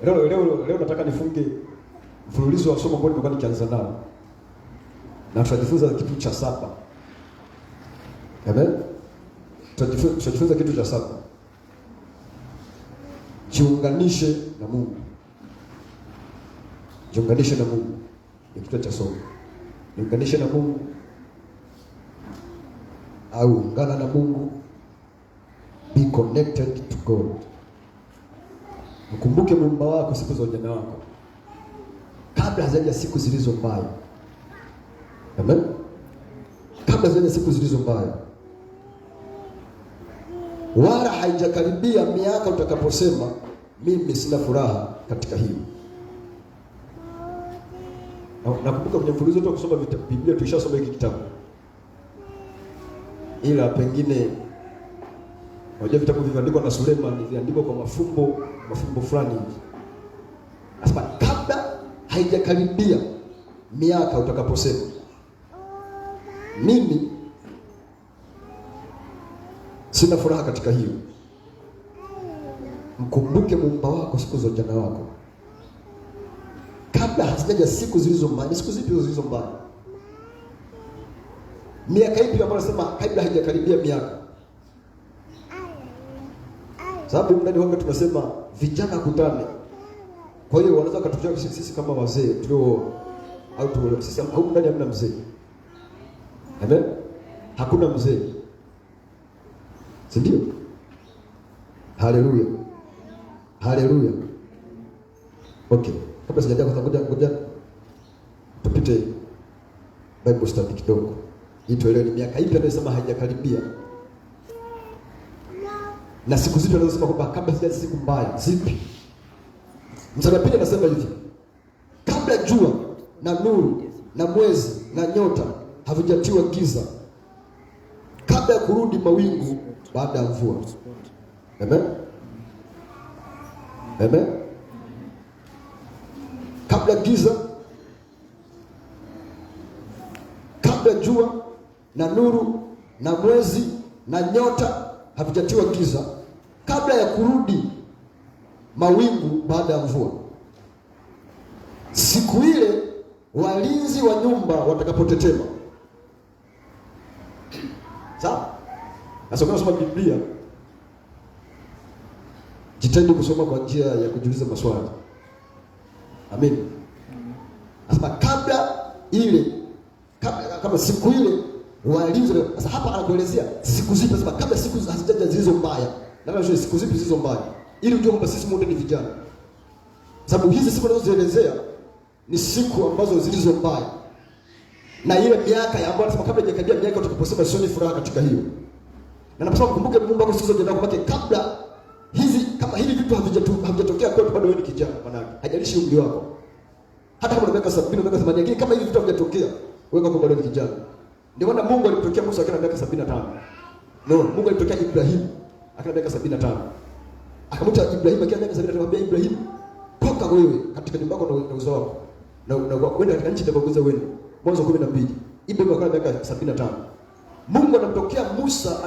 Leo nataka nifunge mfululizo wa somo ambao nimekuwa nikianza nao. Na tutajifunza kitu cha 7. Amen. Tutajifunza kitu cha 7. Jiunganishe na Mungu. Jiunganishe na Mungu. Ni kitu cha somo. Jiunganishe na Mungu. Au ungana na Mungu. Be connected to God. Mkumbuke Muumba wako siku za ujana wako, kabla hazaja siku zilizo mbaya. Amen. Kabla hazaja siku zilizo mbaya, wala haijakaribia miaka utakaposema mimi sina furaha katika hiyo. Nakumbuka kwenye mfululizo wetu kusoma Biblia tulishasoma hiki kitabu, ila pengine unajua vitabu vilivyoandikwa na Suleiman viliandikwa kwa mafumbo fulani hivi. Asema kabla haijakaribia miaka utakaposema mimi sina furaha katika hiyo. Mkumbuke Muumba wako siku za ujana wako, kabla hazijaja siku zilizo mbaya. Siku zipi zilizo mbaya? Miaka ipi ambayo nasema kabla haijakaribia miaka? Sababu ndani wangu tunasema vijana kutane. Kwa hiyo wanaweza kutujua sisi kama wazee tulio au sisi au ndani hamna mzee. Amen. Hakuna mzee. Si ndio? Haleluya. Haleluya. Okay. Kabla sijaja kwa ngoja tupite Bible study kidogo. Ili tuelewe ni miaka ipi anasema haijakaribia. Na siku zipi anasema kwamba kabla sijaja siku mbaya zipi? Mstari wa 2 anasema hivi: kabla jua na nuru na mwezi na nyota havijatiwa giza, kabla ya kurudi mawingu baada ya mvua. Amen. Amen. Kabla giza, kabla jua na nuru na mwezi na nyota havijatiwa giza, kabla ya kurudi mawingu baada ya mvua. Siku ile walinzi wa nyumba watakapotetema. Sawa? Sasa unasoma Biblia, jitahidi kusoma kwa njia ya kujiuliza maswali. Amen. Sasa kabla ile, kama siku ile walinzi. Sasa hapa anakuelezea siku zipi. Sasa kabla siku hazijaja zilizo mbaya. Nataka siku zipi zilizo mbaya ili ujue kwamba sisi wote ni vijana. Sababu hizi siku tunazozielezea ni siku ambazo zilizo mbaya. Na ile miaka ambayo anasema kabla haijakaribia miaka utakaposema sioni furaha katika hiyo. Na napaswa kukumbuke Mungu wako siku zote ndio kwamba kabla hizi, kama hivi vitu havijatokea kwetu bado wewe ni kijana manake. Haijalishi umri wako. Hata kama una miaka 70 na miaka 80, lakini kama hivi vitu havijatokea wewe kama bado ni kijana. Ndio maana Mungu alimtokea Musa akiwa na miaka 75. No, Mungu alimtokea Ibrahim akiwa na miaka 75. Akamwita Ibrahim akiwa na miaka 75, akamwambia Ibrahim, toka wewe katika nyumba yako na uzao wako. Na kwenda katika nchi nitakayokuza wewe. Mwanzo 12. Ibrahim akiwa na miaka 75. Mungu anamtokea Musa,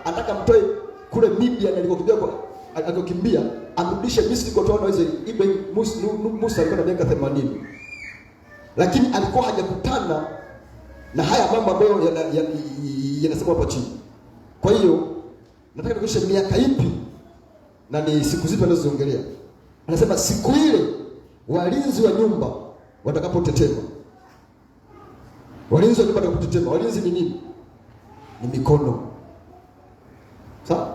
anataka mtoe kule Midian alikokimbia, amrudishe Misri kwa toa naweza. Ibrahim Musa alikuwa na miaka 80. Lakini alikuwa hajakutana na haya mambo ambayo yanasema hapa chini. Kwa hiyo nataka nikuonyeshe miaka ipi na ni siku zipi anazoziongelea. Anasema siku ile walinzi wa nyumba watakapotetema. Walinzi wa nyumba watakapotetema. Walinzi ni nini? Ni mikono. Sawa?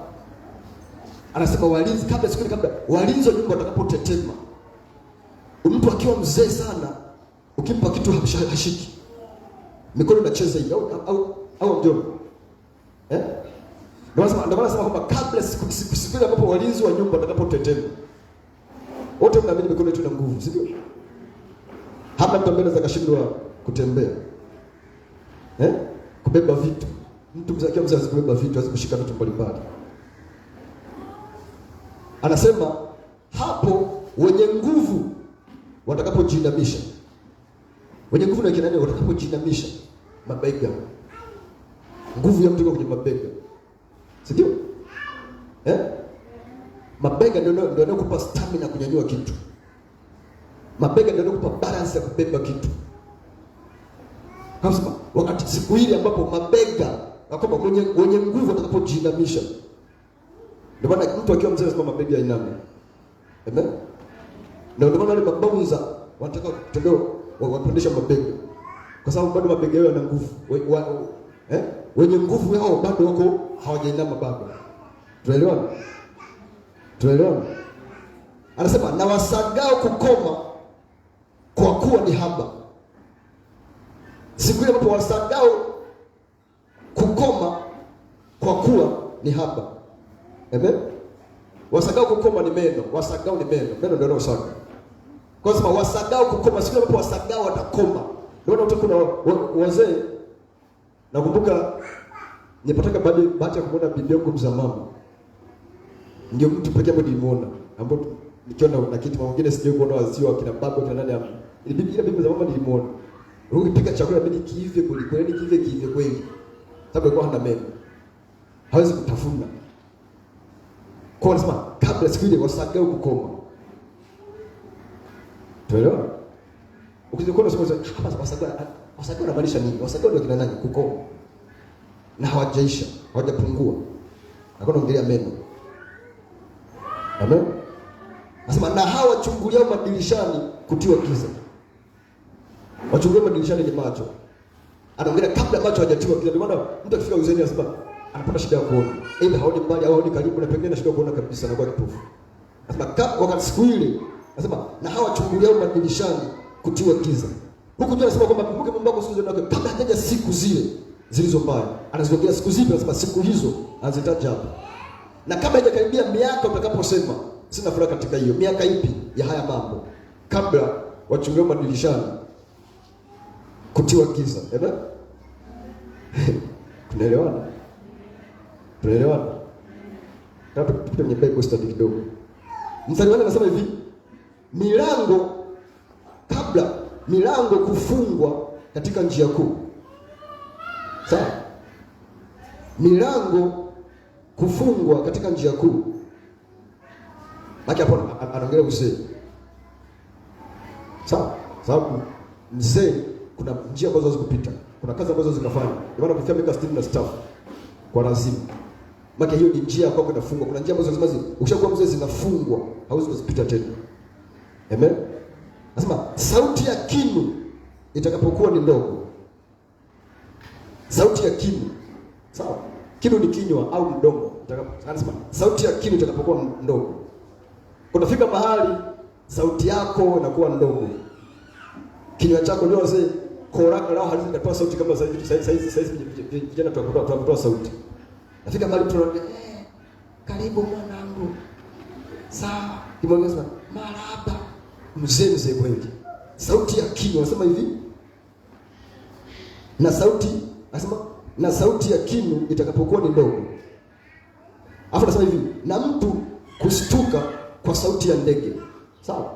Anasema walinzi kabla siku ile, kabla walinzi wa nyumba watakapotetema. Mtu akiwa mzee sana ukimpa kitu hashiki. Mikono inacheza hivi au mjomba. Ndio maana nasema kwamba kabla siku ile ambapo walinzi wa nyumba watakapotetema. Wote mnaamini mikono yetu ina nguvu, si ndio? Hapa mtu mbele za kashindwa kutembea. Kubeba vitu. Mtu mzee mzee kubeba vitu, hawezi kushika vitu mbalimbali. Anasema hapo wenye nguvu watakapojiinamisha. Wenye nguvu na kina nani watakapojiinamisha mabega. Nguvu ya mtu kwenye mabega. Si ndio? Mabega ndio yanakupa stamina kunyanyua kitu. Mabega ndio yanakupa balance ya kubeba kitu. Kama wakati siku ile ambapo mabega akoma mwenye nguvu atakapojiinamisha. Ndio maana mtu akiwa mzee anasema mabega yainame. Amen. Na ndio maana wale mabonza wanataka kutembea wapandisha mabega. Kwa sababu bado mabega yao yana nguvu. Wenye nguvu yao bado wako hawajainama bado. Tunaelewana? Tunaelewana? Anasema na wasagao kukoma kwa kuwa ni haba. Siku ile ambapo wasagao kukoma kwa kuwa ni haba. Amen. Wasagao kukoma ni meno, wasagao ni meno. Meno ndio wanaosaga. Kwa sababu wasagao kukoma, siku ile ambapo wasagao watakoma. Ndio utakuwa wazee. Nakumbuka nilipotaka bahati ya kumwona bibi yangu mzaa mama. Ndio mtu pekee ambaye nilimuona, ambapo nikiona na kitu mwingine sijui kuona wazio kina baba kina nani hapo. Ile bibi za mama nilimuona. Ukipika chakula bidi kiive kweli, kiive kweli. Sababu alikuwa hana meno. Hawezi kutafuna. Kwa nasema kabla siku ile wasagao kukoma. Tuelewa? Ukizikuona sasa hapa wasagao wanamaanisha nini? Wasagao ndio kina nani? Kukoma. Na hawajaisha, hawajapungua. Hakuna ongelea meno. Amen. Nasema na hawa wachunguliao madirishani kutiwa giza. Wachungulia madirishani ni macho. Anaongelea kabla macho hajatiwa giza. Ndio maana mtu akifika uzeni anasema anapata shida ya kuona. Aidha haoni mbali au haoni karibu, na pengine shida ya kuona kabisa, anakuwa kipofu. Nasema wakati siku ile nasema na hawa wachunguliao madirishani kutiwa giza. Huku ndio anasema kwamba kumbuke Mungu wako siku zile kabla hajaja siku zile zilizo mbaya. Anaziongea siku zipi? Anasema siku hizo anazitaja hapa. Na kabla haijakaribia miaka utakaposema sina furaha katika hiyo, miaka ipi ya haya mambo? Kabla wachungulia madirishani kutiwa giza. Amen. Tunaelewana? Tunaelewana? Hapo tupite kwenye Bible study kidogo. Mstari wake anasema hivi, kabla milango kufungwa katika njia kuu. Sawa? Milango kufungwa katika njia kuu. Maki hapo anaongelea uzee. Sawa? Sababu mzee kuna njia ambazo zikupita. Kuna kazi ambazo zinafanya. Ndio maana kufika miaka 60 na staff kwa lazima. Maki hiyo ni njia kwako inafungwa. Kuna njia ambazo lazima ukishakuwa mzee zinafungwa, hauwezi kuzipita tena. Amen. Nasema sauti ya kinu itakapokuwa ni ndogo. Sauti ya kinu. Sawa? Kinu ni kinywa au mdomo. Anasema sauti ya kinu itakapokuwa ndogo. Unafika mahali sauti yako inakuwa ndogo. Kinywa chako ndio wazee koraka lao halizi katoa sauti kama saizi vijana tunatoa sauti. Nafika mahali tunaona karibu mwanangu. Sawa. Kimwongeza marahaba. Mzee kweli. Sauti ya kinywa anasema hivi. Na sauti ya kinu itakapokuwa ni ndogo. Alafu anasema hivi, na mtu kushtuka kwa sauti ya ndege. Sawa?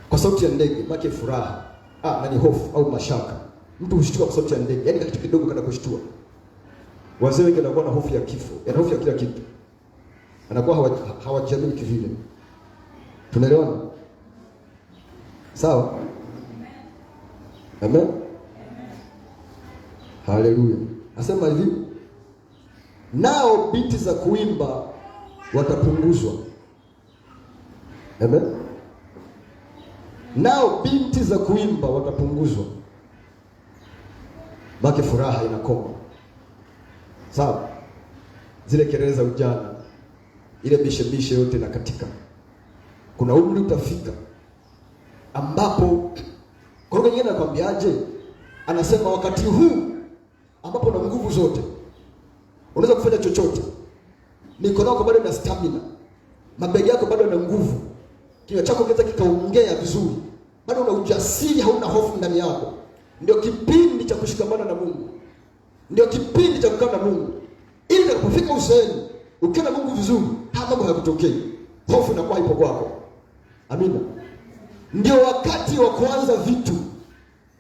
Kwa sauti ya ndege, make furaha. Na ni hofu au mashaka. Mtu hushtuka kwa sauti ya ndege. Yaani kitu kidogo kana kushtua. Wazee wengi wanakuwa na hofu ya kifo. Yana hofu ya kila kitu. Anakuwa hawajiamini kivile. Tunaelewana? Sawa? Amen. Haleluya. Nasema hivi, nao binti za kuimba watapunguzwa. Amen. Nao binti za kuimba watapunguzwa. Maki furaha inakoma. Sawa? Zile kelele za ujana, ile bishe yote na katika. Kuna umri utafika ambapo kwa hiyo nyingine nakwambiaje? Anasema wakati huu ambapo na nguvu zote unaweza kufanya chochote. Mikono yako bado ina stamina. Mabega yako bado yana nguvu. Kinywa chako kinaweza kikaongea vizuri. Bado una ujasiri, hauna hofu ndani yako. Ndio kipindi cha kushikamana na Mungu. Ndio kipindi cha kukaa na Mungu. Ili unapofika uzeeni, ukiwa na Mungu vizuri, hata mambo hayakutokei. Hofu inakuwa ipo kwako. Amina. Ndio wakati wa kuanza vitu.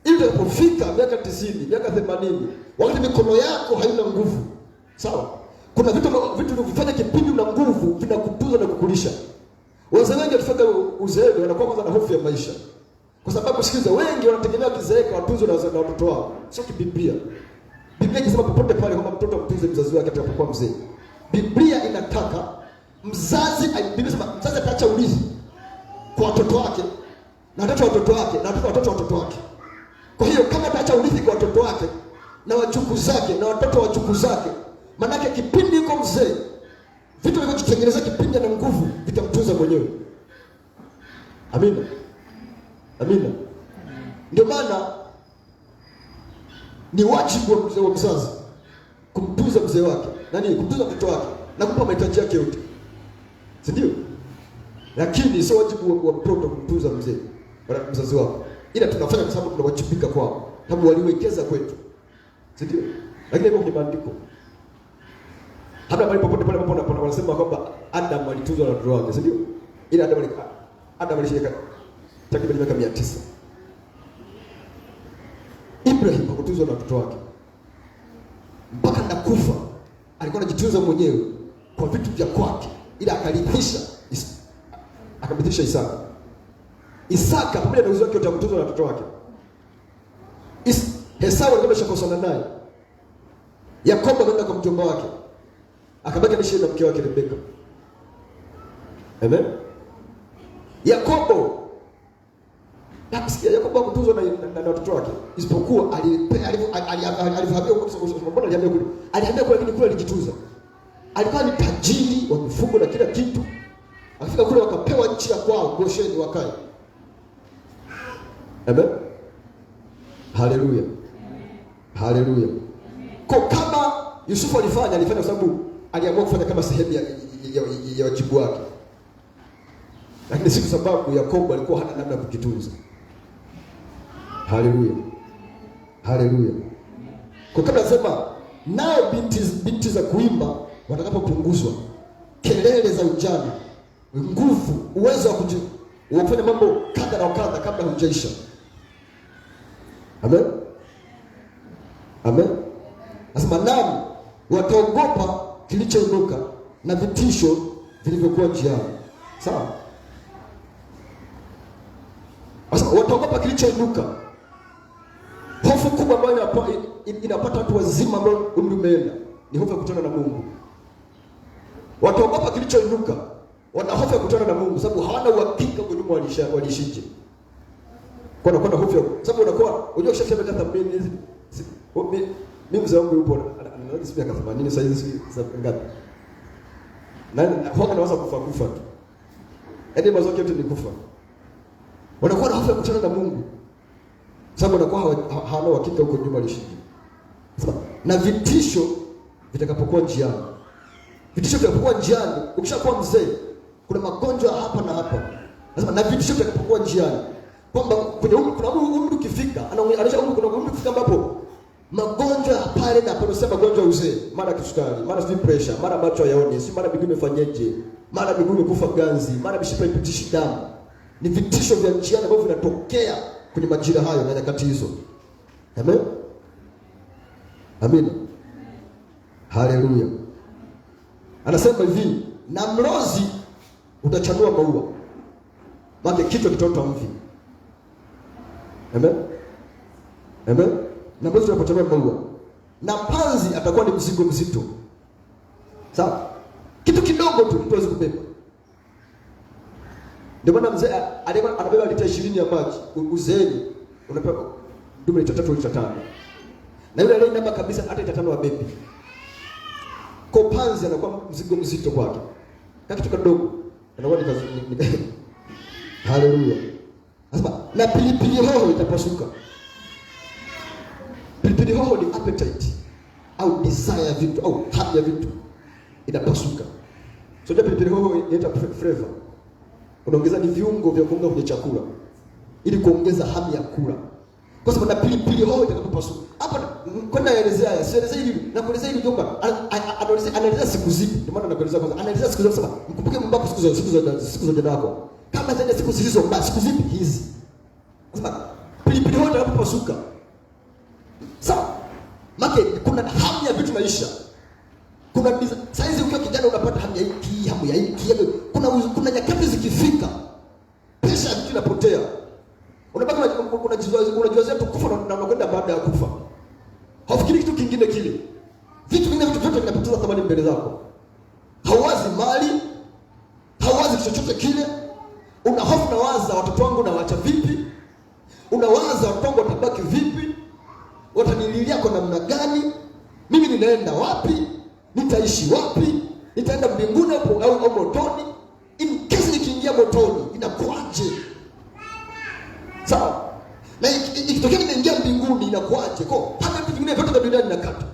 Ili unapofika miaka 90, miaka 80, wakati mikono yako haina nguvu. Sawa? Kuna vitu vifanya kipindi na nguvu vinakutunza na kukulisha. Wazee wengi wakifika uzeeni wanakuwa kwanza na hofu ya maisha. Kwa sababu sikiliza, wengi wanategemea kizeeka watunzwe na watoto wao. Sio kibiblia. Biblia inasema popote pale kwamba mtoto mtunze mzazi wake atakapokuwa mzee. Biblia inataka mzazi ataacha urithi kwa watoto wake na watoto wake na watoto wake. Kwa hiyo kama ataacha urithi kwa watoto wake na wajukuu zake na watoto wa wajukuu zake, maana yake kipindi yuko mzee, vitu vilivyotengeneza kipindi na nguvu vitamtunza mwenyewe. Amina. Amina. Ndio maana ni wajibu wa mzazi kumtunza mzee wake, kumtunza mtoto wake na kumpa mahitaji yake yote. Si ndio? Lakini sio wajibu wa mtoto kumtunza mzazi wake. Ila tunafanya kwa sababu tunawajibika kwao, sababu waliwekeza kwetu. Si ndio? Lakini hivyo kwenye maandiko hata pale popote pale ambapo wanasema kwamba Adam alitunzwa na watoto wake, si ndio? Ila Adam alishika takriban miaka 900. Ibrahim hakutunzwa na watoto wake. Mpaka nakufa alikuwa anajitunza mwenyewe kwa vitu vya kwake, ila akarithisha Isaka. Isaka pamoja na uzao wake utatunzwa na watoto wake. Esau alikuwa ameshakosana naye. Yakobo akaenda kwa mjomba wake. Akabaki anaishi na mke wake Rebeka. Amen. Yakobo hakutunzwa na watoto wake, isipokuwa alihamia kule. Alihamia kule, lakini kule alijitunza. Alikuwa ni tajiri wa mifugo na kila kitu. Akifika kule wakapewa nchi ya kwao, Gosheni wakae. Amen. Haleluya. Haleluya. Kwa kama Yusufu alifanya kwa sababu aliamua kufanya kama sehemu ya wajibu wake. Lakini si kwa sababu Yakobo alikuwa hana namna ya kujitunza. Haleluya. Haleluya. Kwa kama nasema nao binti za kuimba watakapopunguzwa, kelele za ujana, nguvu, uwezo wa kufanya mambo kadha na kadha kabla hujaisha. Amen. Amen. Nasema nami wataogopa kilichoinuka na vitisho vilivyokuwa njiani. Sawa? Sasa wataogopa kilichoinuka. Hofu kubwa ambayo inapata watu wazima ambao umri umeenda ni hofu ya kukutana na Mungu. Wataogopa kilichoinuka, wana hofu ya kukutana na Mungu sababu hawana uhakika kwa nyuma walishije. Kwa na hofu sababu unakuwa unajua ukishafika miaka 80 mimi mzee wangu yupo anaweza sikia kama 80 sasa hizi ngapi? Na hoga naweza kufa tu. Hadi mazoezi yote ni kufa. Wanakuwa na hofu ya kukutana na Mungu sababu wanakuwa hawana uhakika huko nyuma walishije. Na vitisho vitakapokuwa njiani. Vitisho vitakapokuwa njiani, ukishakuwa mzee, kuna magonjwa hapa na hapa. Nasema na vitisho vitakapokuwa njiani, kwamba kwenye kuna umri ukifika, anaonyesha kuna umri ukifika ambapo magonjwa pale na hapo, tunasema magonjwa ya uzee, mara kisukari, mara pressure, mara macho hayaoni, si mara miguu imefanyeje, mara miguu imekufa ganzi, mara mishipa ipitishi damu. Ni vitisho vya njiani ambavyo vinatokea kwenye majira hayo na nyakati hizo. Amen. Amina. Haleluya. Anasema hivi, na mlozi utachanua maua, maana kichwa kitaota mvi. Amen. Amen. Na mlozi utachanua maua, na panzi atakuwa ni mzigo mzito. Sawa? Kitu kidogo tu mtu hawezi kubeba. Ndio maana mzee anabeba lita 20 ya maji, uzeeni unapewa dume lita 3 lita 5. Na yule aliyeinama kabisa hata lita 5 wa bebi. Kwa panzi anakuwa mzigo mzito kwake. Kama kitu kidogo anakuwa ni haleluya. Sasa na pilipili hoho itapasuka. Pilipili hoho ni appetite au desire ya vitu au hamu ya vitu inapasuka. So pilipili hoho inaita flavor. Unaongeza ni viungo vya kuongeza kwenye chakula ili kuongeza hamu ya kula. Kwa sababu na pilipili hoho itakapopasuka. Hapa kwenda elezea, sielezea hili na kuelezea hili jomba. Anaelezea siku zipi? Ndio maana nakuelezea kwanza. Anaelezea siku zote, sema mkumbuke Mungu wako siku za jana yako. Kama zaidi siku zilizo mbaya, siku zipi hizi? Sasa pilipili hoho itakapopasuka. Sawa? Maana kuna hamu ya vitu maisha. Kwa Kuna saizi ukiwa kijana unapata hamu ya hiki. Kuna nyakati zikifika pesa ya kitu inapotea. Unabaki unajua tu kufa na unakwenda baada ya kufa. Haufikiri kitu kingine kile. Vitu vingine vyote vinapoteza thamani mbele zako. Hauwazi mali, hauwazi chochote kile. Una hofu na waza watoto wangu na waacha vipi? Unawaza watoto wangu watabaki vipi? Watanililia kwa namna gani? Mimi ninaenda wapi? Nitaishi wapi? Nitaenda mbinguni au motoni? In case nikiingia motoni inakuaje? Sawa? Na ikitokea nimeingia mbinguni inakuaje? Kwa hata vitu vingine vyote vya duniani nakata.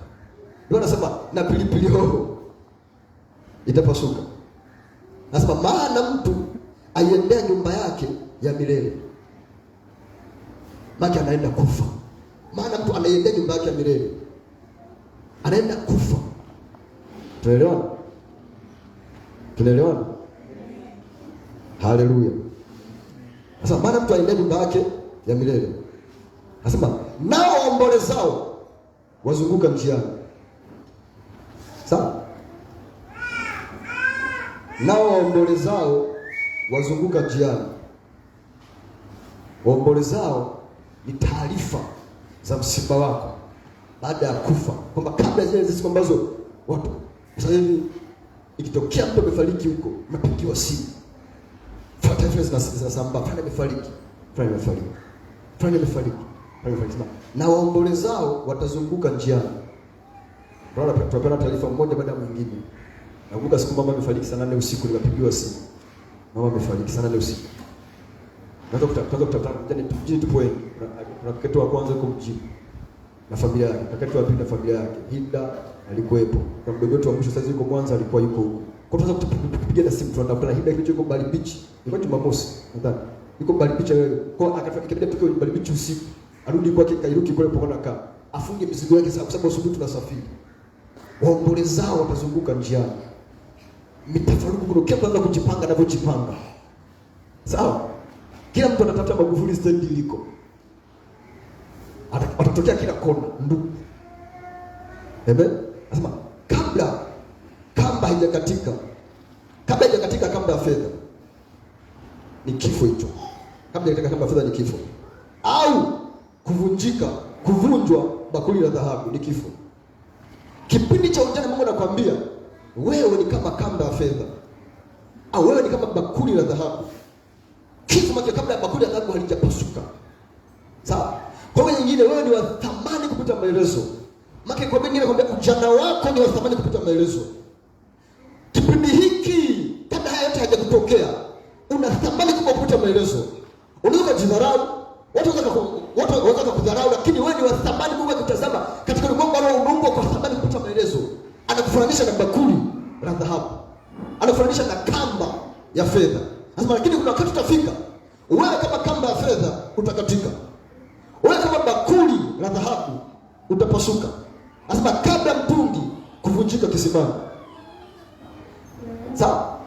Ndio anasema na pilipili hoho itapasuka. Nasema maana mtu aiendea nyumba yake ya milele. Maki anaenda kufa. Maana mtu anaiendea nyumba yake ya milele. Anaenda kufa. Tunaelewana? Tunaelewana? Haleluya. Sasa maana mtu aendea nyumba yake ya milele. Nasema nao waombolezao wazunguka njiani. Sawa? Nao waombolezao wazunguka njiani. Waombolezao ni taarifa za msiba wako baada ya kufa, kwamba kabla zile siku ambazo watu sasa hivi ikitokea mtu amefariki huko, unapigiwa simu, taarifa zinasambaa, fulani amefariki, fulani amefariki, fulani amefariki, fulani amefariki. Na waombolezao watazunguka njiani. Bwana, tunapeana taarifa moja baada ya mwingine. Nakumbuka siku mama amefariki saa 4 usiku, nikapigiwa simu, mama amefariki saa 4 usiku. Tuanza kutafuta mjini tupo wengi. Kuna kaka wa kwanza yuko mjini na familia yake, kaka wa pili na familia yake. Hilda alikuwepo. Kwa mdogo wetu wa mwisho sasa yuko Mwanza, alikuwa yuko huko. Kwa tuanza kupiga na simu, tunaona Hilda kilicho yuko Mbali Beach. Ilikuwa Jumamosi, nadhani. Yuko Mbali Beach kwa akafika tuko Mbali Beach usiku. Arudi kwake Kairuki kule pokona kaa. Afunge mizigo yake kwa sababu asubuhi tunasafiri. Waombolezao watazunguka njiani. Mitafaruku kurukia kwanza kujipanga na kujipanga. Sawa? Kila mtu anatafuta Magufuli stand iliko. Atatokea kila kona ndugu. Amen. Nasema kabla kamba haijakatika. Kabla haijakatika kamba ya fedha ni kifo hicho. Kabla haijakatika kamba ya fedha ni kifo. Au kuvunjwa bakuli la dhahabu ni kifo. Kipindi cha ujana Mungu anakuambia wewe ni kama kamba ya fedha. Au wewe ni kama bakuli la dhahabu. Kitu maki kabla ya bakuli la dhahabu halijapasuka. Sawa? Kwa hiyo nyingine wewe ni wa thamani kupita maelezo. Maki kwa wengine kwambia ujana wako ni wa thamani kupita maelezo. Kipindi hiki kabla haya yote hajakutokea, una thamani kupita maelezo. Unaweza kujidharau, watu wanaweza kudharau, lakini wewe ni wa thamani Mungu akitazama katika ulimwengu ambao umeungwa kwa thamani kupita maelezo. Anakufananisha na bakuli la dhahabu. Anakufananisha na kamba ya fedha. Nasema lakini kuna wakati utafika, wewe kama kamba ya fedha utakatika. Wewe kama bakuli la dhahabu utapasuka. Nasema kabla mtungi kuvunjika kisimani. Sawa?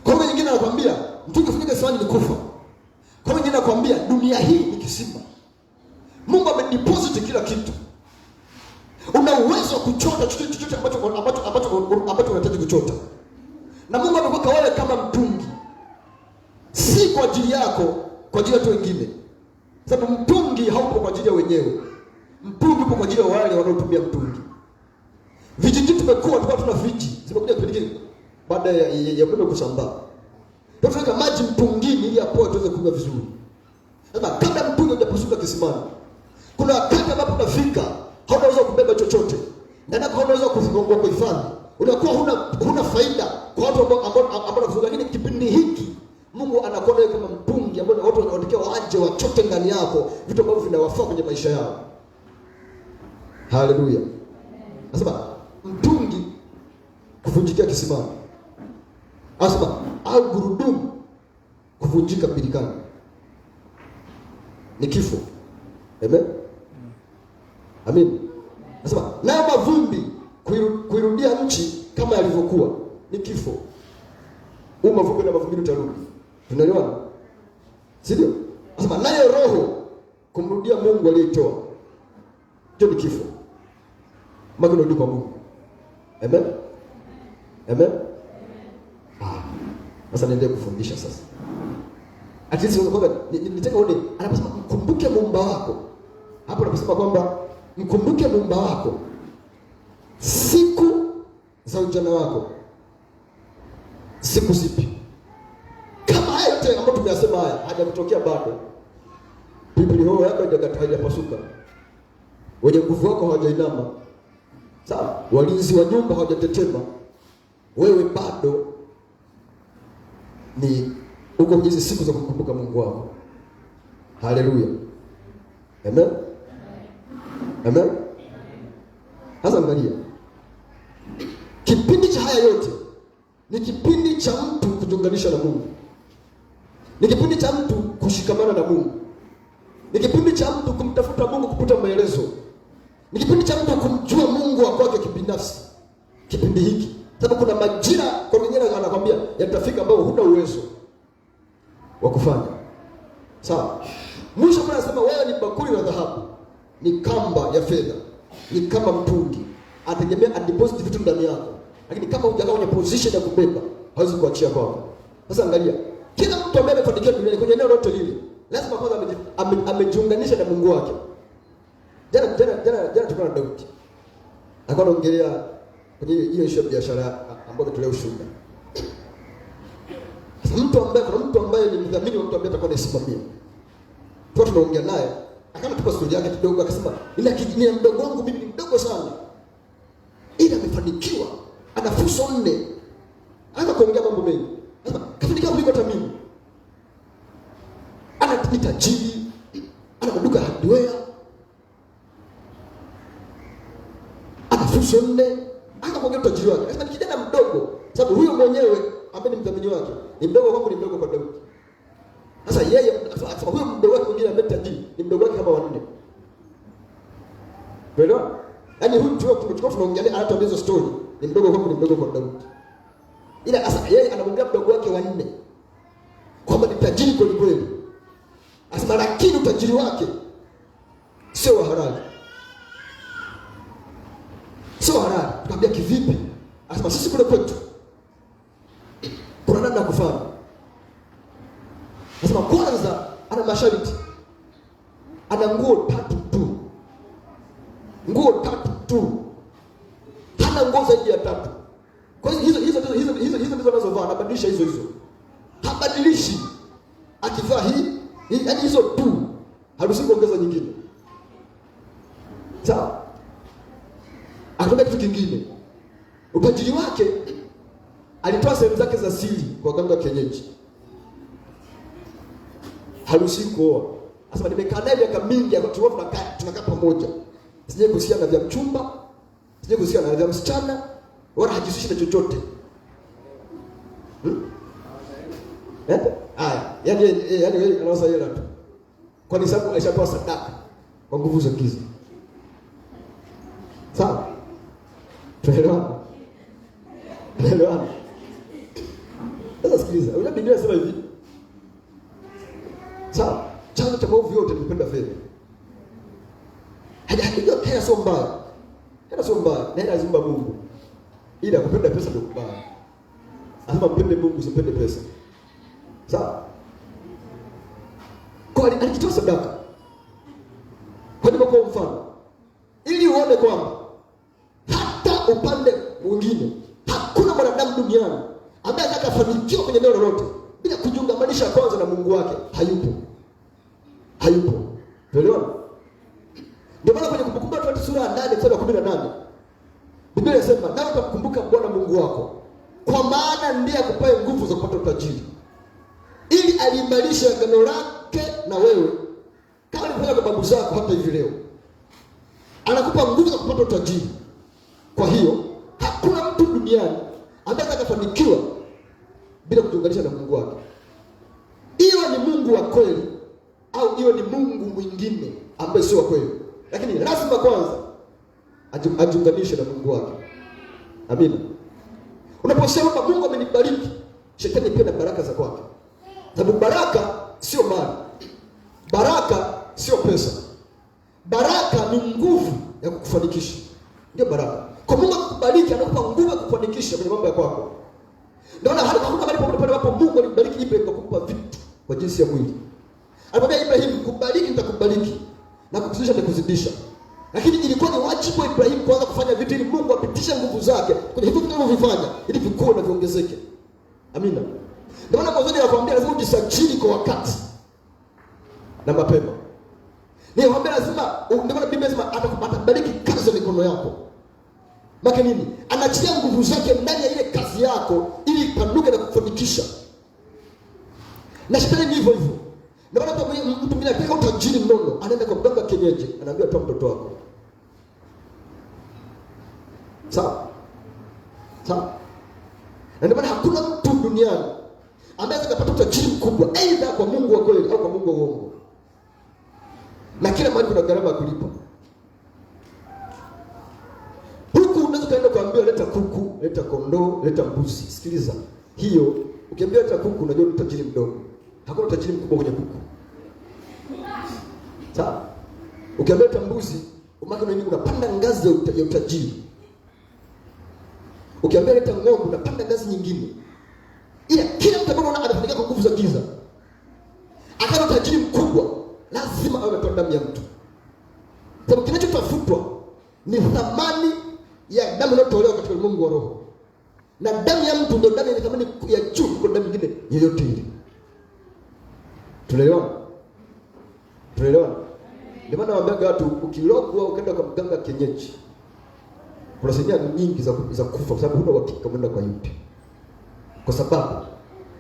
Kwa hiyo nyingine anakuambia mtungi kuvunjika kisimani ni kufa. Kwa hiyo nyingine anakuambia dunia hii ni kisima. Mungu amedeposit kila kitu. Una uwezo wa kuchota chochote ambacho unahitaji kuchota. Na Mungu amekuweka wewe kama mtungi. Si kwa ajili yako, kwa ajili ya watu wengine. Sababu mtungi haupo kwa ajili ya wenyewe. Mtungi upo kwa ajili ya wale wanaotumia mtungi. Vijiji tumekuwa tuna viji. Zimekuja kipindi kile baada ya umeme kusambaa. Tunaweka maji mtungini ili apoe tuweze kunywa vizuri. Sasa kabla mtungi hujapasuka kisimani, kuna wakati ambapo unafika haunaweza kubeba chochote. Ndani yako haunaweza kuhifadhi. Unakuwa huna faida kwa watu ambao wanakuzuia. Lakini kipindi hiki Mungu anakuona wewe kama mtungi ambao watu wanatakiwa waje wachote ndani yako vitu ambavyo vinawafaa kwenye maisha yao. Haleluya. Nasema mtungi kuvunjika kisimani. Nasema au gurudumu kuvunjika birikani ni kifo. Amen. Amen. Nasema nayo mavumbi kuirudia nchi kama yalivyokuwa ni kifo. Mavumbi na mavumbi utarudi. Tunaelewana? Sio? Nasema nayo roho kumrudia Mungu aliyeitoa. Hiyo ni kifo. Magano kwa Mungu. Amen. Amen. Sasa niendelee kufundisha sasa. At least kwamba nitaka uone anaposema mkumbuke Muumba wako. Hapo anaposema kwamba mkumbuke Muumba wako siku za ujana wako. Siku zipi? Kama haya yote ambayo tumeyasema haya hajamtokea bado. Biblia hoho yako haijapasuka. Wenye nguvu wako hawajainama. Sawa? Walinzi wa nyumba hawajatetema. Wewe bado ni uko hizi siku za kukumbuka Mungu wako. Haleluya. Amen. Amen. Sasa angalia. Kipindi cha haya yote ni kipindi cha mtu kujiunganisha na Mungu. Ni kipindi cha mtu kushikamana na Mungu. Ni kipindi cha mtu kumtafuta Mungu kupata maelezo. Ni kipindi cha mtu kumjua Mungu wa kwake kibinafsi. Kipindi hiki. Sababu kuna majira kwa mwingine anakuambia yatafika ambao huna uwezo wa kufanya. Sawa? Mwisho Mungu anasema wewe ni bakuli la dhahabu, ni kamba ya fedha, ni kama mtungi. Ategemea adeposit vitu ndani yako. Lakini kama hujakaa kwenye position ya kubeba, hawezi kuachia kwako. Sasa angalia, kila mtu ambaye amefanikiwa duniani kwenye eneo lote lile, lazima kwanza amejiunganisha na Mungu wake. Jana tulikuwa na Daudi. Alikuwa anaongelea kwenye hiyo issue ya biashara ambayo ametolea ushuhuda. Kuna mtu ambaye ni mdhamini wa mtu ambaye atakuwa anasimamia. Tunaongea naye, akatupa story yake kidogo, akasema ila kijini mdogo wangu mimi ni mdogo sana. Ila amefanikiwa, ana fursa 4. Anza kuongea mambo mengi. Anasema kafanikiwa kuliko hata mimi. Ana tajiri, ana maduka hardware. Ana fursa 4. Anza kuongea utajiri wake. Anasema ni kijana mdogo, sababu huyo mwenyewe ambaye ni mdhamini wake ni mdogo kwangu, ni mdogo kwa Daudi. Sasa yeye akasema huyo mdogo wake mwingine ambaye tajiri ni mdogo wake kama 4. Unaelewa? Yaani huyu tulikuwa tunaongelea anatuambia hizo story, ni mdogo kwangu, ni mdogo kwa Daudi. Ila sasa yeye anamwambia mdogo wake 4 kwamba ni tajiri kweli kweli. Asema lakini utajiri wake sio wa halali. Sio halali. Tukamwambia kivipi? Asema sisi kule kwetu kuna namna kufanya. Asema kwanza ana masharti. Ana nguo 3 tu. Nguo 3 tu. Hana nguo zaidi ya 3. Kwa hiyo hizo ndizo anazovaa, anabadilisha hizo. Habadilishi. Akivaa hii, yaani hizo tu. Haruhusi kuongeza nyingine. Sawa? Akataka kitu kingine. Utajiri wake alitoa sehemu zake za siri kwa waganga wa kienyeji. Haruhusi kuoa. Anasema nimekaa naye miaka mingi, tunakaa pamoja. Sije kuhusiana na vya mchumba, sije kuhusiana na vya msichana, wala hajihusishi na chochote. Yaani wewe anaosa hela tu. Kwa sababu alishapewa sadaka kwa nguvu za giza. Sawa? Tuelewana? Sasa sikiliza, unajua Biblia inasema hivi. Sawa? Chanzo cha maovu yote ni kupenda fedha. Hajajua hela sio mbaya. Hela sio mbaya, na hela zimba Mungu. Ila kupenda pesa ndio mbaya. Anasema mpende Mungu, usipende pesa. Sawa? Kwa nini alikitoa sadaka? Kwa nini kwa mfano? Ili uone kwamba hata upande mwingine hakuna mwanadamu duniani ambaye atakafanikiwa kwenye eneo lolote bila kujiungamanisha kwanza na Mungu wake. Hayupo. Unaelewa? Ndio maana kwenye Kumbukumbu la Torati sura ya 8 mstari wa 18 Biblia inasema, "Nawe utakumbuka Bwana Mungu wako, kwa maana ndiye akupaye nguvu za kupata utajiri, ili aliimarishe agano lake na wewe, kama alivyofanya kwa babu zako hata hivi leo." Anakupa nguvu za kupata utajiri. Kwa hiyo hakuna mtu duniani ambaye atakafanikiwa bila kujiunganisha na Mungu wake. Iwe ni Mungu wa kweli au iwe ni Mungu mwingine ambaye sio wa kweli, lakini lazima kwanza ajiunganishe na Mungu wake. Amina. Unaposema kwamba Mungu amenibariki, shetani pia na baraka za kwake. Sababu baraka sio mali. Baraka sio pesa. Baraka ni nguvu ya kukufanikisha. Ndio baraka. Kwa Mungu akubariki, anakupa nguvu ya kufanikisha kwenye mambo ya kwako. kwa jinsi ya mwili. Alimwambia Ibrahim, kubariki nitakubariki na kukuzidisha nitakuzidisha. Lakini ilikuwa ni wajibu wa Ibrahim kuanza kufanya vitu ili Mungu apitishe nguvu zake kwenye vitu vinavyofanya ili vikue na viongezeke. Amina. Ndio maana mwanzo nilikwambia lazima ujisajili kwa wakati na mapema. Nilikwambia lazima, ndio maana Biblia inasema atakubariki kazi ya mikono yako. Maana nini? Anachilia nguvu zake ndani ya ile kazi yako ili ipanuke na kufanikisha. Na shetani ni hivyo hivyo. Ndio maana mtu mwingine akitaka utajiri mnono, anaenda kwa mganga kienyeji, anaambia toa mtoto wako. Sawa? Sawa? Na ndio maana hakuna mtu duniani ambaye atakapata utajiri mkubwa aidha kwa Mungu wa kweli au kwa Mungu wa uongo. Na kila mahali kuna gharama ya kulipa. Huku unaweza kaenda kuambia leta kuku, leta kondoo, leta mbuzi. Sikiliza. Hiyo ukiambia leta kuku unajua ni utajiri mdogo. Hakuna utajiri mkubwa kwenye kuku. Sawa? Ukiambia leta mbuzi, umaki unapanda ngazi ya utajiri. Ukiambia leta ng'ombe unapanda ngazi nyingine. Ila kila mtu ambaye anafanyika kwa nguvu za giza, akana utajiri mkubwa, lazima awe ametoa damu ya mtu. Sababu kinachotafutwa ni thamani ya damu inayotolewa katika ulimwengu wa roho. Na damu ya mtu ndio damu yenye thamani ya juu kuliko damu nyingine yoyote ile. Tunaelewana? Tunaelewana? Ndio maana nawaambia watu ukilogwa ukaenda kwa mganga kienyeji, kuna asilimia nyingi za kufa kwa sababu huna uhakika umeenda kwa yupi. Kwa sababu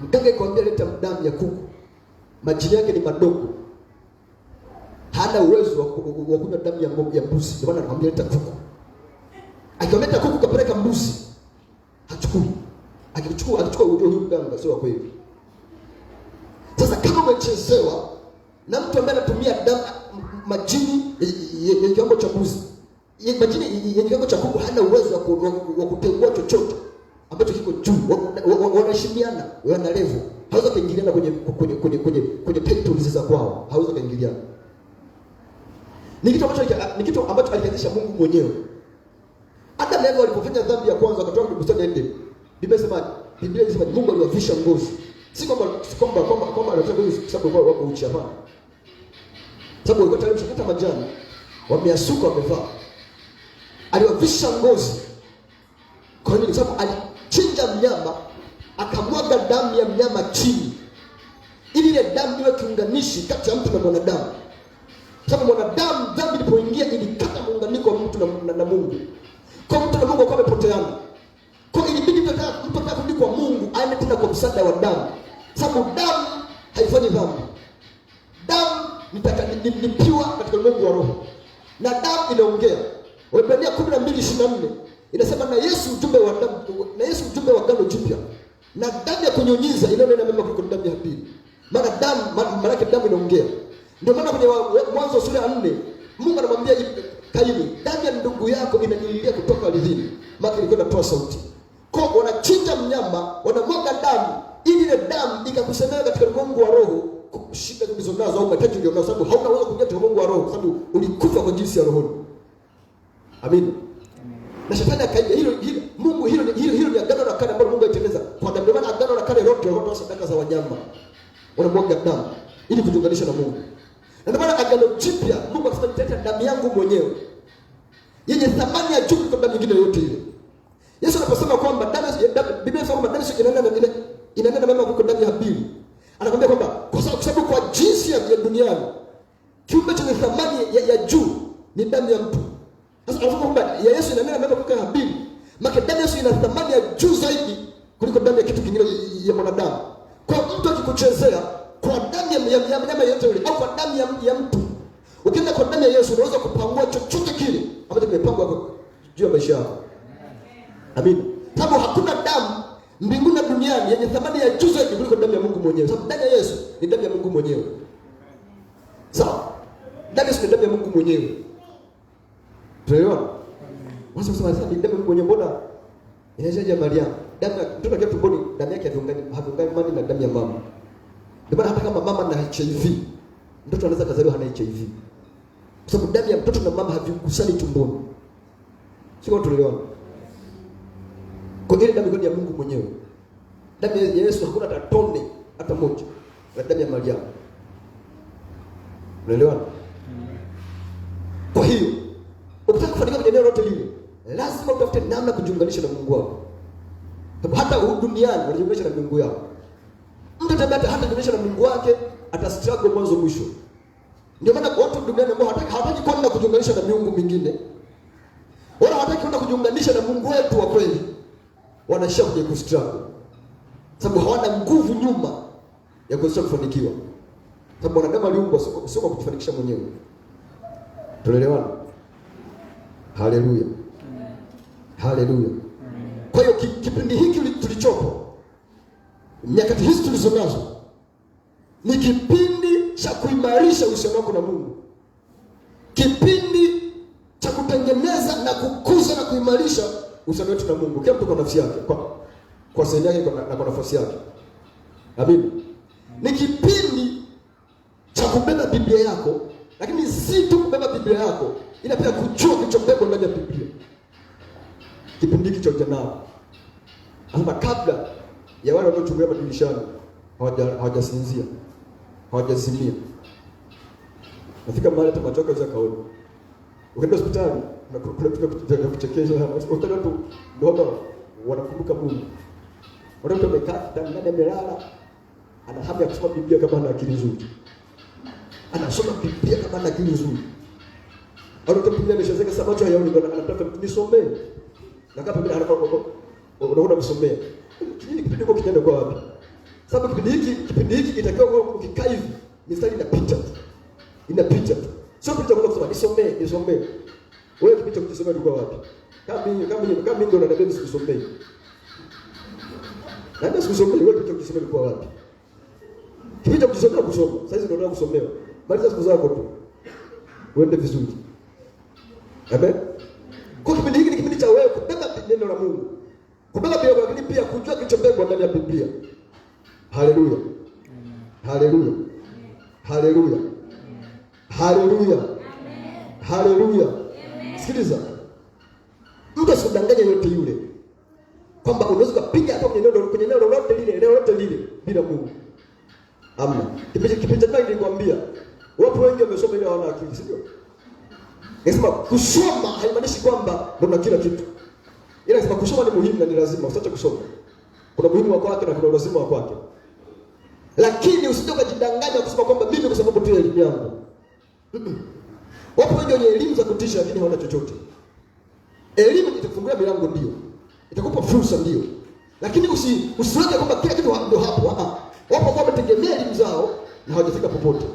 mganga ikwambia leta damu ya kuku, majini yake ni madogo, hana uwezo wa kunywa damu ya ng'ombe ya mbuzi. Ndio maana anakuambia leta kuku. Akiometa kuku kapeleka mbuzi, hachukui. Akichukua huyo mganga sio wa kweli. Sasa kama umechezewa na mtu ambaye anatumia damu majini yenye kiwango cha mbuzi, majini yenye kiwango cha kuku, hana uwezo wa kutengua chochote ambacho kiko juu, wanaheshimiana, wana level. Hawezi kuingiliana kwenye territories za kwao, hawezi kuingiliana. Ni kitu ambacho alikianzisha Mungu mwenyewe. Adam na Eva walipofanya dhambi ya kwanza wakatoka kwenye bustani ya Eden. Biblia inasema Mungu aliwavisha ngozi. Si kwamba anataka ngozi kwa sababu wako uchi, hapana. Sababu walikuwa tayari wameshakata majani, wameasuka, wamevaa. Aliwavisha ngozi. Kwa nini? Sababu alichinja mnyama, akamwaga damu ya mnyama chini, ili ile damu iwe kiunganishi kati ya mtu na mwanadamu. Sababu mwanadamu, dhambi ilipoingia, ilikata muunganiko wa mtu na Mungu. Kwa mtu na Mungu wakawa wamepoteana. Kwa ilibidi mtu atakaporudi kwa Mungu aende tena kwa msaada wa damu. Sababu damu haifanyi dhambi. Damu ni pure katika ulimwengu wa roho. Na damu inaongea. Waebrania 12:24 inasema na Yesu mjumbe wa damu, na Yesu mjumbe wa agano jipya. Na damu ya kunyunyiza inanena mema kuliko damu ya Habili. Maana damu, maana yake damu inaongea. Ndio maana kwenye Mwanzo sura ya 4 Mungu anamwambia Kaini, damu ya ndugu yako inanililia kutoka ardhini. Maana ilikuwa inatoa sauti. Kwa wanachinja mnyama, wanamwaga damu ili ile damu ikakusemea katika ulimwengu wa roho kushika hizo nazo au mahitaji ulionayo, sababu hauna uwezo kuingia katika ulimwengu wa roho sababu ulikufa kwa jinsi ya roho. Amen. Na shetani akaja hilo ni agano la kale ambalo Mungu alitengeneza kwa damu. Maana agano la kale roho ndio sadaka za wanyama. Wanamwaga damu ili kujiunganisha na Mungu. Na ndio maana agano jipya Mungu akasema nitaleta damu yangu mwenyewe yenye thamani ya juu kuliko damu nyingine yote ile. Yesu anaposema kwamba Biblia inasema kwamba damu inanena mema kuliko damu ya Habili. Anakuambia kwamba kwa sababu kwa jinsi ya duniani kiumbe chenye thamani ya juu ni damu ya mtu. Sasa anasema kwamba ya Yesu inanena mema kuliko Habili. Maana damu ya Yesu ina thamani ya juu zaidi kuliko damu ya kitu kingine ya mwanadamu. Kwa mtu akikuchezea kwa damu ya mnyama yote yule au kwa damu ya mtu, ukienda kwa damu ya Yesu unaweza kupangua chochote kile ambacho kimepangwa juu ya maisha yako. Amen. Sababu hakuna damu mbinguni na duniani yenye thamani ya juu zaidi kuliko damu ya Mungu mwenyewe. Sababu damu ya Yesu ni damu ya Mungu mwenyewe. Sawa? Damu ya Yesu ni damu ya Mungu mwenyewe. Tunaelewana? Wasa kusema sasa ni damu ya Mungu mwenyewe, mbona inaishaje Mariamu? Damu ya mtoto akiwa tumboni, damu yake haviungani mali na damu ya mama. Ndio maana hata kama mama na HIV, mtoto anaweza kuzaliwa hana HIV. Kwa sababu damu ya mtoto na mama havikusani tumboni. Sio tunaelewana? Kwa ile damu ya Mungu mwenyewe. Damu ya Yesu hakuna hata tone hata moja. na damu ya Mariamu. Unaelewana? Kwa hiyo ukitaka kufanikiwa kwenye eneo lote lile, lazima utafute namna kujiunganisha na Mungu wako. Hata duniani wanajiunganisha na Mungu yao. Mtu hata kujiunganisha na Mungu wake atastruggle mwanzo mwisho. Ndio maana watu duniani ambao hawataki kwenda kujiunganisha na miungu mingine, wala hawataki kwenda kujiunganisha na Mungu wetu wa kweli, wanaishia kwenye kustruggle. Sababu hawana nguvu nyuma ya kuweza kufanikiwa. Sababu wanadamu aliumbwa sio kwa kujifanikisha mwenyewe. Tunaelewana? Haleluya. Haleluya. Kwa hiyo kipindi hiki tulichopo, nyakati hizi tulizonazo, ni kipindi cha kuimarisha uhusiano wako na Mungu. Kipindi cha kutengeneza na kukuza na kuimarisha uhusiano wetu na Mungu. Kila mtu kwa nafsi yake, kwa sehemu yake na kwa nafasi yake. Amen. Ni kipindi cha kubeba Biblia yako, lakini si tu kubeba Biblia yako, ila pia kujua kilichobebwa ndani ya Biblia. Kipindi hiki cha ujana, ama kabla ya wale wanaochungulia madirishani hawajasinzia, hawajazimia. Nafika mahali hata macho yako kaona. Ukienda hospitali na kuna kitu cha kuchekesha, hospitali watu ndio wanakumbuka Mungu. Watu wamekaa ndani amelala, ana hamu ya kusoma Biblia kama ana akili nzuri. Anasoma Biblia kama ana akili nzuri. Watu Biblia imeshazeka sababu macho hayaoni, anataka nisomee. Na kama Biblia unaona kusomea. Kipindi hiko kitaenda kwa wapi? Sababu kipindi hiki kitakiwa ukikaa hivi, mistari inapita. Inapita tu. Sio kitu cha kusoma, nisomee. Wewe kipindi cha kusomea ulikuwa wapi? Kama mimi ndio unaniambia nisisomee. Na ndio sikusomea, wewe kipindi cha kusomea ulikuwa wapi? Kipindi cha kusoma. Sasa hizi ndio unataka kusomea. Maliza siku zako tu. Uende vizuri. Amen. Kwa kipindi hiki ni kipindi cha wewe kubeba neno la Mungu. Kubeba Biblia, lakini pia kujua kilichobebwa ndani ya Biblia. Haleluya. Haleluya. Haleluya. Haleluya. Haleluya. Sikiliza. Mtu asidanganye yote yule kwamba unaweza kupiga hapo kwenye neno lolote lile bila Mungu. Amna. Kipindi cha nilikwambia, watu wengi wamesoma ile hawana akili, sio? Nasema kusoma haimaanishi kwamba ndio kila kitu. Ila nasema kusoma ni muhimu na ni lazima, usiache kusoma. Kuna muhimu wa kwake na kuna lazima wa kwake. Lakini usije ukajidanganya kusema kwamba mimi kwa sababu tu ya elimu yangu. Wapo wengi wenye elimu za kutisha lakini hawana chochote. Elimu itakufungulia milango ndio. Itakupa fursa ndio. Lakini usiweke kwamba kila kitu ndio hapo. Wapo kwa wametegemea elimu zao na hawajafika popote.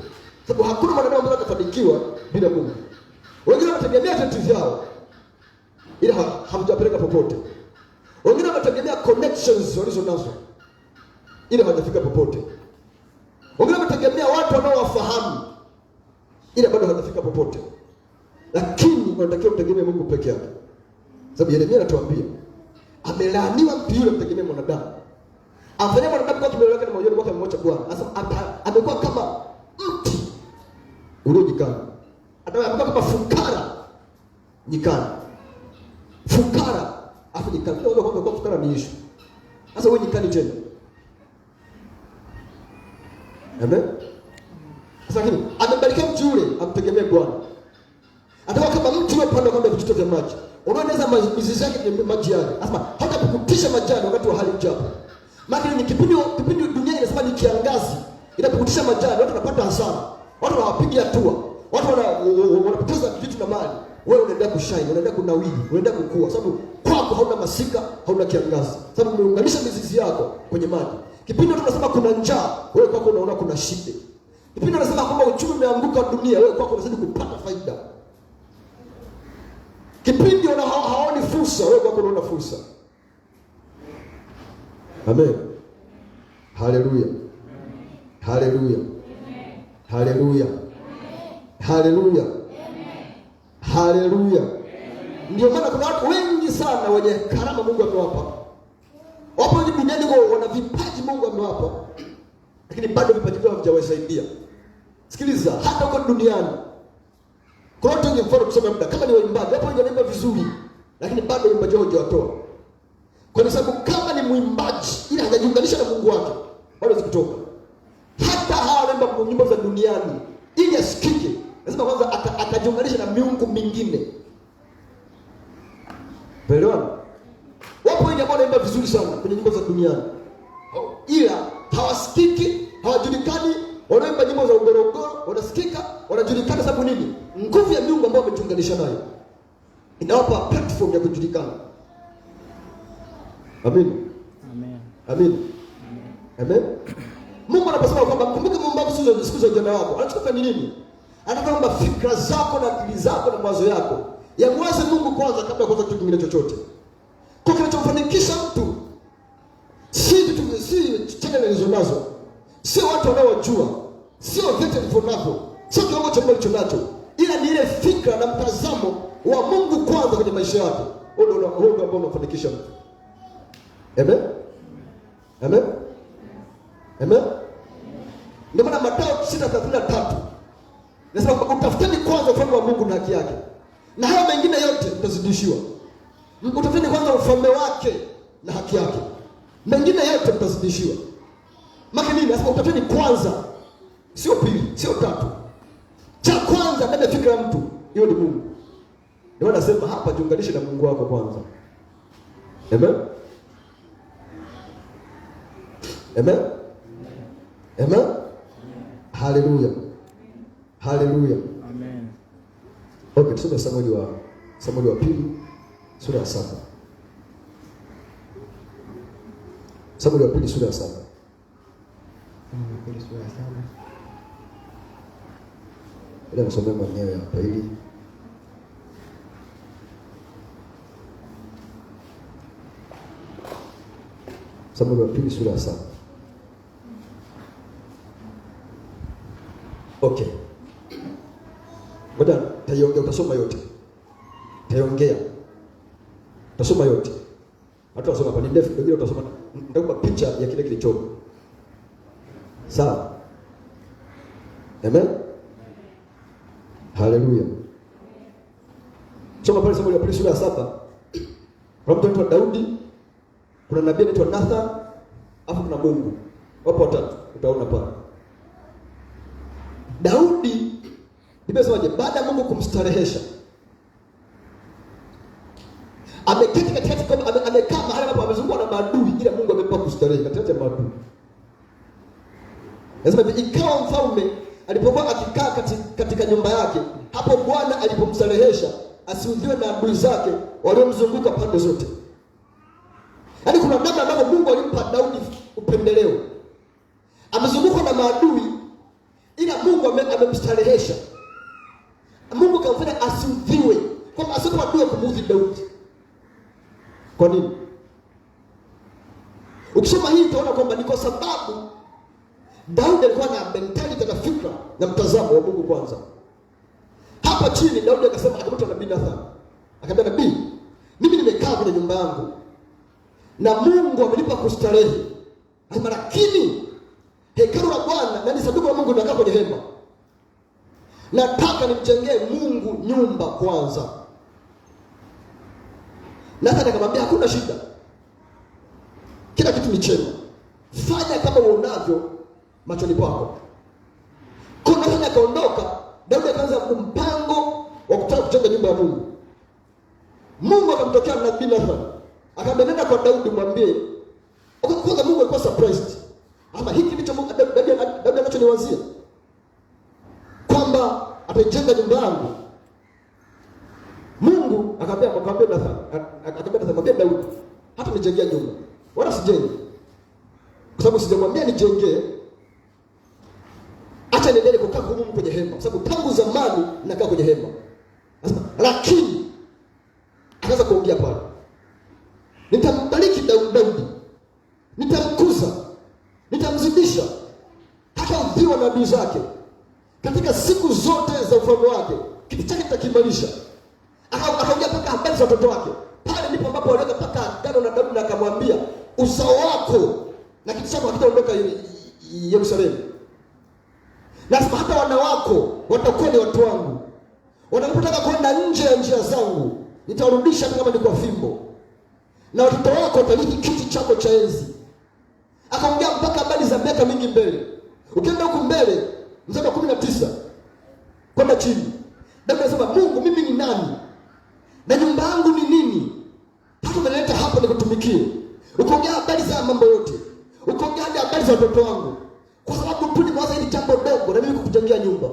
Sababu hakuna mwanadamu ambaye atafanikiwa bila Mungu. Wengine wanategemea tatizo zao ila hamjapeleka popote. Wengine wanategemea connections walizo nazo ila hawajafika popote. Wengine wanategemea watu wanaowafahamu ila bado hawajafika popote. Lakini unatakiwa kutegemea Mungu peke yake. Sababu Yeremia anatuambia, amelaaniwa mtu yule mtegemea mwanadamu. Afanye mwanadamu kwa kimwili wake na moyoni wake mmoja Bwana. Sasa amekuwa kama mti uliojikana. Amekuwa kama fukara nyikani. Fukara afu nyikani. Ndio kwamba kwa fukara ni Yesu. Sasa wewe nyikani tena. Amen. Sasa hivi amebarikiwa mtu yule amtegemee Bwana. Atakuwa kama mtu yule panda kwenda vijito vya maji. Unaoneza mizizi yake kwenye maji yale. Sasa hata kukutisha majani wakati wa hali njapa. Maana ni kipindi duniani inasema ni kiangazi. Inapokutisha majani watu wanapata hasara. Watu wanawapigia hatua. Watu wanapoteza vitu na mali. Wewe unaendelea kushine, unaendelea kunawili, unaendelea kukua sababu kwako hauna masika, hauna kiangazi. Sababu umeunganisha mizizi yako kwenye maji. Kipindi watu wanasema kuna njaa, wewe kwako unaona kuna shida. Kipindi wanasema kwamba uchumi umeanguka dunia, wewe kwako unazidi kupata faida. Kipindi haoni fursa, wewe kwako unaona fursa. Amen. Haleluya. Haleluya. Haleluya. Haleluya. Haleluya. Ndio maana kuna watu wengi sana wenye karama Mungu amewapa. Wapo wengi duniani wana vipaji Mungu amewapa. Lakini bado vipaji vyao havijawasaidia. Sikiliza, hata huko duniani kuna watu wengi, mfano kusoma muda kama ni waimbaji, wapo wengi wanaimba vizuri lakini bado uimbaji wao hujawatoa. Kwa sababu kama ni muimbaji ila hajajiunganisha na Mungu wake, bado zikutoka. Hata hawa wanaimba nyimbo za duniani ili asikike, lazima kwanza atajiunganisha na miungu mingine. Elewana? Wapo wengi ambao wanaimba vizuri sana kwenye nyimbo za duniani, ila hawasikiki, hawajulikani. Wanaimba nyimbo za ugorogoro, wanasikika, wanajulikana. Sababu nini? Nguvu ya miungu ambayo wamejiunganisha nayo inawapa platform ya kujulikana. Amen. Amen. Amen. Amen. Mungu anaposema kwamba kumbuka Mungu siku za ujana wako, anataka nini? Anataka kwamba fikra zako na akili zako na mawazo yako yamwaze Mungu kwanza kabla ya kuanza kitu kingine chochote. Kwa kinachofanikisha mtu si channel alizonazo, sio watu wanaojua, sio vitu alivyonavyo, sio kiwango cha Mungu alichonacho, ila ni ile fikra na mtazamo wa Mungu kwanza kwenye maisha yake. Huo ndio ambao unafanikisha mtu. Amen. Amen. Amen. Ndio maana Mathayo 6:33 nasema utafuteni kwanza ufalme wa Mungu na haki yake, na hayo mengine yote mtazidishiwa. Utafuteni kwanza ufalme wake na haki yake, mengine yote mtazidishiwa. Maana nini? Nasema utafuteni kwanza, sio pili, sio tatu. Cha kwanza ndani ya fikra ya mtu hiyo ni Mungu. Ndio nasema hapa jiunganishe na Mungu wako kwanza. Amen. Amen. Amen. Haleluya. Haleluya. Amen. Okay, tusome Samueli wa pili sura ya 7. Samueli wa pili sura ya 7. Ile nasomea mwenyewe hapa ili Samueli wa pili sura ya 7. Okay. Ngoja taiongea, utasoma yote. Taiongea. Utasoma yote. Hata usoma hapa ni ndefu, ndio utasoma. Nitakupa picha ya kile kilichopo. Sawa? Amen. Haleluya. Soma pale Samueli wa pili sura ya 7. Kuna mtu anaitwa Daudi, kuna nabii anaitwa Nathan, afu kuna Mungu. Wapo watatu, utaona pale. Daudi nimesemaje? Baada ya Mungu kumstarehesha, ameketi katikati, kama amekaa mahali ambapo amezungukwa na maadui, ila Mungu amempa kustarehe katikati ya maadui. Lazima ikawa mfalme alipokuwa akikaa katika nyumba yake, hapo Bwana alipomstarehesha asiudhiwe na adui zake waliomzunguka pande zote. Yaani kuna namna ambavyo Mungu alimpa Daudi upendeleo. Amezungukwa na maadui, ila Mungu amemstarehesha. Mungu kamfanya asiudhiwe, kwamba asikuwa adui kumuudhi Daudi. Kwa nini? Ukisoma hii utaona kwamba ni kwa sababu Daudi alikuwa na mentality na fikra na mtazamo wa Mungu kwanza. Hapa chini Daudi akasema, akamwita nabii Nathan. Akamwambia, nabii, mimi nimekaa kwenye nyumba yangu na Mungu amenipa kustarehe. Anasema, lakini hekalu la Bwana na sanduku la Mungu linakaa kwenye hema. Nataka nimjengee Mungu nyumba kwanza. Nathan akamwambia, hakuna shida, kila kitu ni chema, fanya kama uonavyo machoni pako. Kuna Nathan akaondoka, Daudi akaanza mpango wa kutaka kujenga nyumba ya Mungu. Mungu akamtokea nabii Nathan, akamwambia, nenda kwa Daudi mwambie. Kwanza Mungu alikuwa surprised. Ama hiki ndicho Daudi anachoniwazia, kwamba atajenga nyumba yangu. Mungu akamwambia Nathan, mwambie Daudi hata nijengea nyumba, wala sijenge, kwa sababu sijamwambia nijengee. Acha niendelee kukaa humu kwenye hema, kwa sababu tangu zamani nakaa kwenye hema. Lakini akaanza kuongea pale, nitambariki Daudi, nitamkuza, nitamzidisha, hata udhiwa na adui zake. Katika siku zote za ufalme wake kiti chake kitakimarisha. Akaongea mpaka habari za watoto wake. Pale ndipo ambapo waliweka mpaka agano na Daudi, na akamwambia, uzao wako na kiti chako hakitaondoka Yerusalemu. Nasema hata wana wako watakuwa ni watu wangu. Wanapotaka kwenda nje ya njia zangu, nitawarudisha kama ni kwa fimbo. Na watoto wako watarithi kiti chako cha enzi. Akaongea mpaka habari za miaka mingi mbele. Ukienda huko mbele mstari wa 19 kwenda chini, Daudi anasema Mungu, mimi ni nani na nyumba yangu ni nini hata umenileta hapa nikutumikie? Ukiongea habari za mambo yote, ukiongea habari za watoto wangu, kwa sababu tu nimewaza hili jambo dogo na mimi kukujengea nyumba.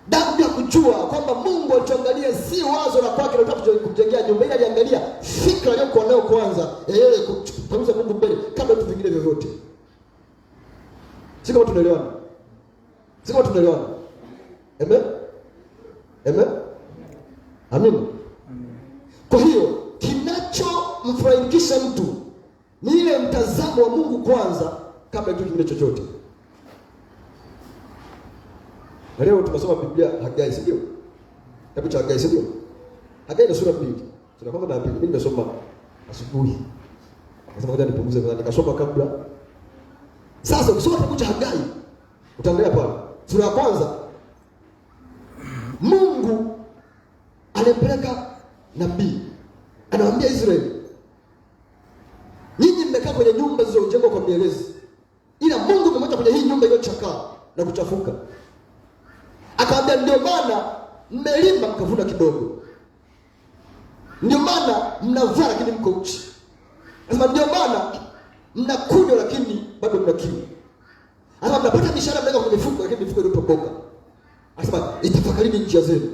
Daudi hakujua kwamba Mungu alichoangalia si wazo la kwake la kujengea nyumba, ila aliangalia fikra aliyokuwa nayo kwanza, yeye kumtanguliza Mungu mbele kabla vitu vingine vyovyote. Sio kama tunaelewana? Sio kama tunaelewana? Amen? Amen? Amen. Kwa hiyo kinachomfurahisha mtu ni ile mtazamo wa Mungu kwanza kabla kitu kingine chochote. Leo tunasoma Biblia Hagai, sio? Kitabu cha Hagai, sio? Hagai ni sura 2. Tunakwenda na 2. Mimi nimesoma asubuhi. Nasema ngoja nipunguze kwanza nikasoma kabla. Sasa ukisoma kitabu cha Hagai utaangalia pale. Sura ya kwanza Mungu anapeleka nabii. Anawaambia Israeli, nyinyi mmekaa kwenye nyumba zilizojengwa kwa mielezi, ila Mungu amemwacha kwenye hii nyumba iliyochakaa na kuchafuka. Akaambia ndio maana mmelima mkavuna kidogo. Ndio maana mnavaa lakini mko uchi. Anasema ndio maana mnakunywa lakini bado mna kiu. Anasema mnapata mishahara mnaweka kwenye mifuko lakini mifuko iliyotoboka. Anasema itafakarini njia zenu.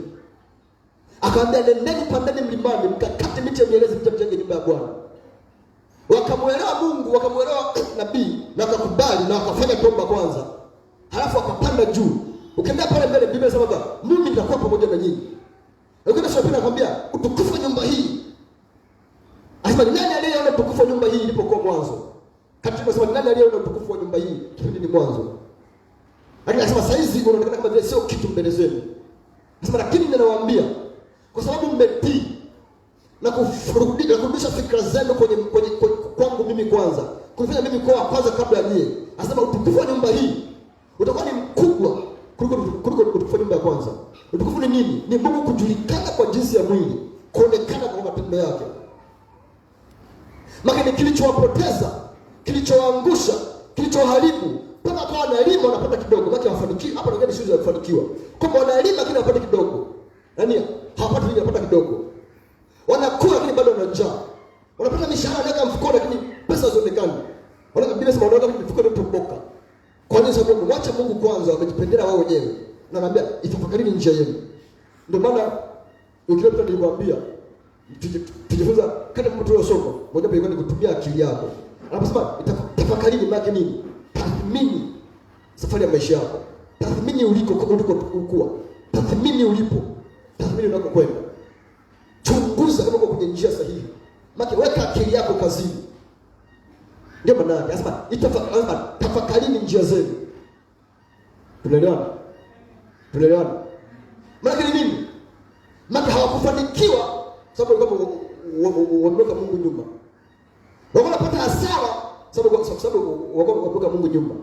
Akaambia nendeni pandeni mlimani mkakate miti ya mielezi mjenge nyumba ya Bwana. Wakamuelewa Mungu, wakamuelewa nabii na wakakubali na wakafanya toba kwanza. Halafu wakapanda juu. Ukienda pale mbele Biblia inasema baba, mimi nitakuwa pamoja na nyinyi. Ukienda sura pili nakwambia utukufu wa nyumba hii. Anasema ni nani aliyeona utukufu wa nyumba hii ilipokuwa mwanzo? Katika anasema ni nani aliyeona utukufu wa nyumba hii kipindi ni mwanzo? Lakini anasema sasa hizi unaonekana kama vile sio kitu mbele zenu. Anasema lakini ninawaambia kwa sababu mmetii na kurudisha fikra zenu kwenye kwangu mimi kwanza, kufanya mimi kwa kwanza kabla ya nyie. Anasema utukufu wa nyumba hii utakuwa ni mkubwa kuliko utukufu wa nyumba ya kwanza. Utukufu ni nini? Ni Mungu kujulikana kwa jinsi ya mwili, kuonekana kwa matendo yake. Maana kilichowapoteza, kilichowaangusha, kilichoharibu, kama kwa wanalima wanapata kidogo, maana hawafanikiwi. Hapa ndio shida ya kufanikiwa. Kama wanalima lakini wanapata kidogo. Yaani hawapati vingi, wanapata kidogo. Wanakula lakini bado wana njaa. Wanapata mishahara wanaweka mfukoni lakini pesa hazionekani. Wanaweka bila sababu wanaweka mfuko ndio tuboka. Kwa nini? Sababu mwacha Mungu kwanza, wamejipendea wao wenyewe. Na naambia itafakarini njia yenu. Ndio maana ukileta nilikwambia tujifunza kama mtu anasoma, moja hapo ni kutumia akili yako. Anaposema itafakarini maana nini? Tathmini safari ya maisha yako. Tathmini ulikokuwa. Tathmini ulipo. Tathmini unakokwenda. Chunguza kama uko kwenye njia sahihi. Maana weka akili yako kazini. Ndio maana yake. Anasema tafakarini njia zenu. Tunaelewana? Tunaelewana? Maana ni nini? Maana hawakufanikiwa sababu wameweka Mungu nyuma. Wanapata hasara sababu wameweka Mungu nyuma.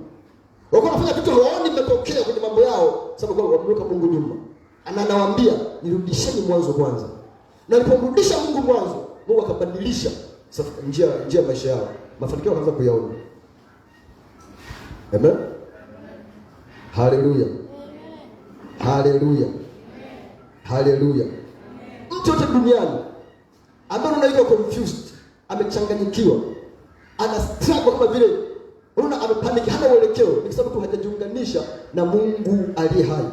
Wanafanya kitu hawaoni matokeo kwenye mambo yao sababu wameweka Mungu nyuma. Anawaambia nirudisheni mwanzo kwanza. Na alipomrudisha Mungu mwanzo, Mungu akabadilisha njia maisha yao. Mafanikio wakaanza kuyaona. Amen. Haleluya. Haleluya. Haleluya. Mtu yote duniani ambaye unaiko confused, amechanganyikiwa, ana struggle kama vile unaona amepaniki, hana uelekeo, ni kwa sababu hajajiunganisha na Mungu aliye hai.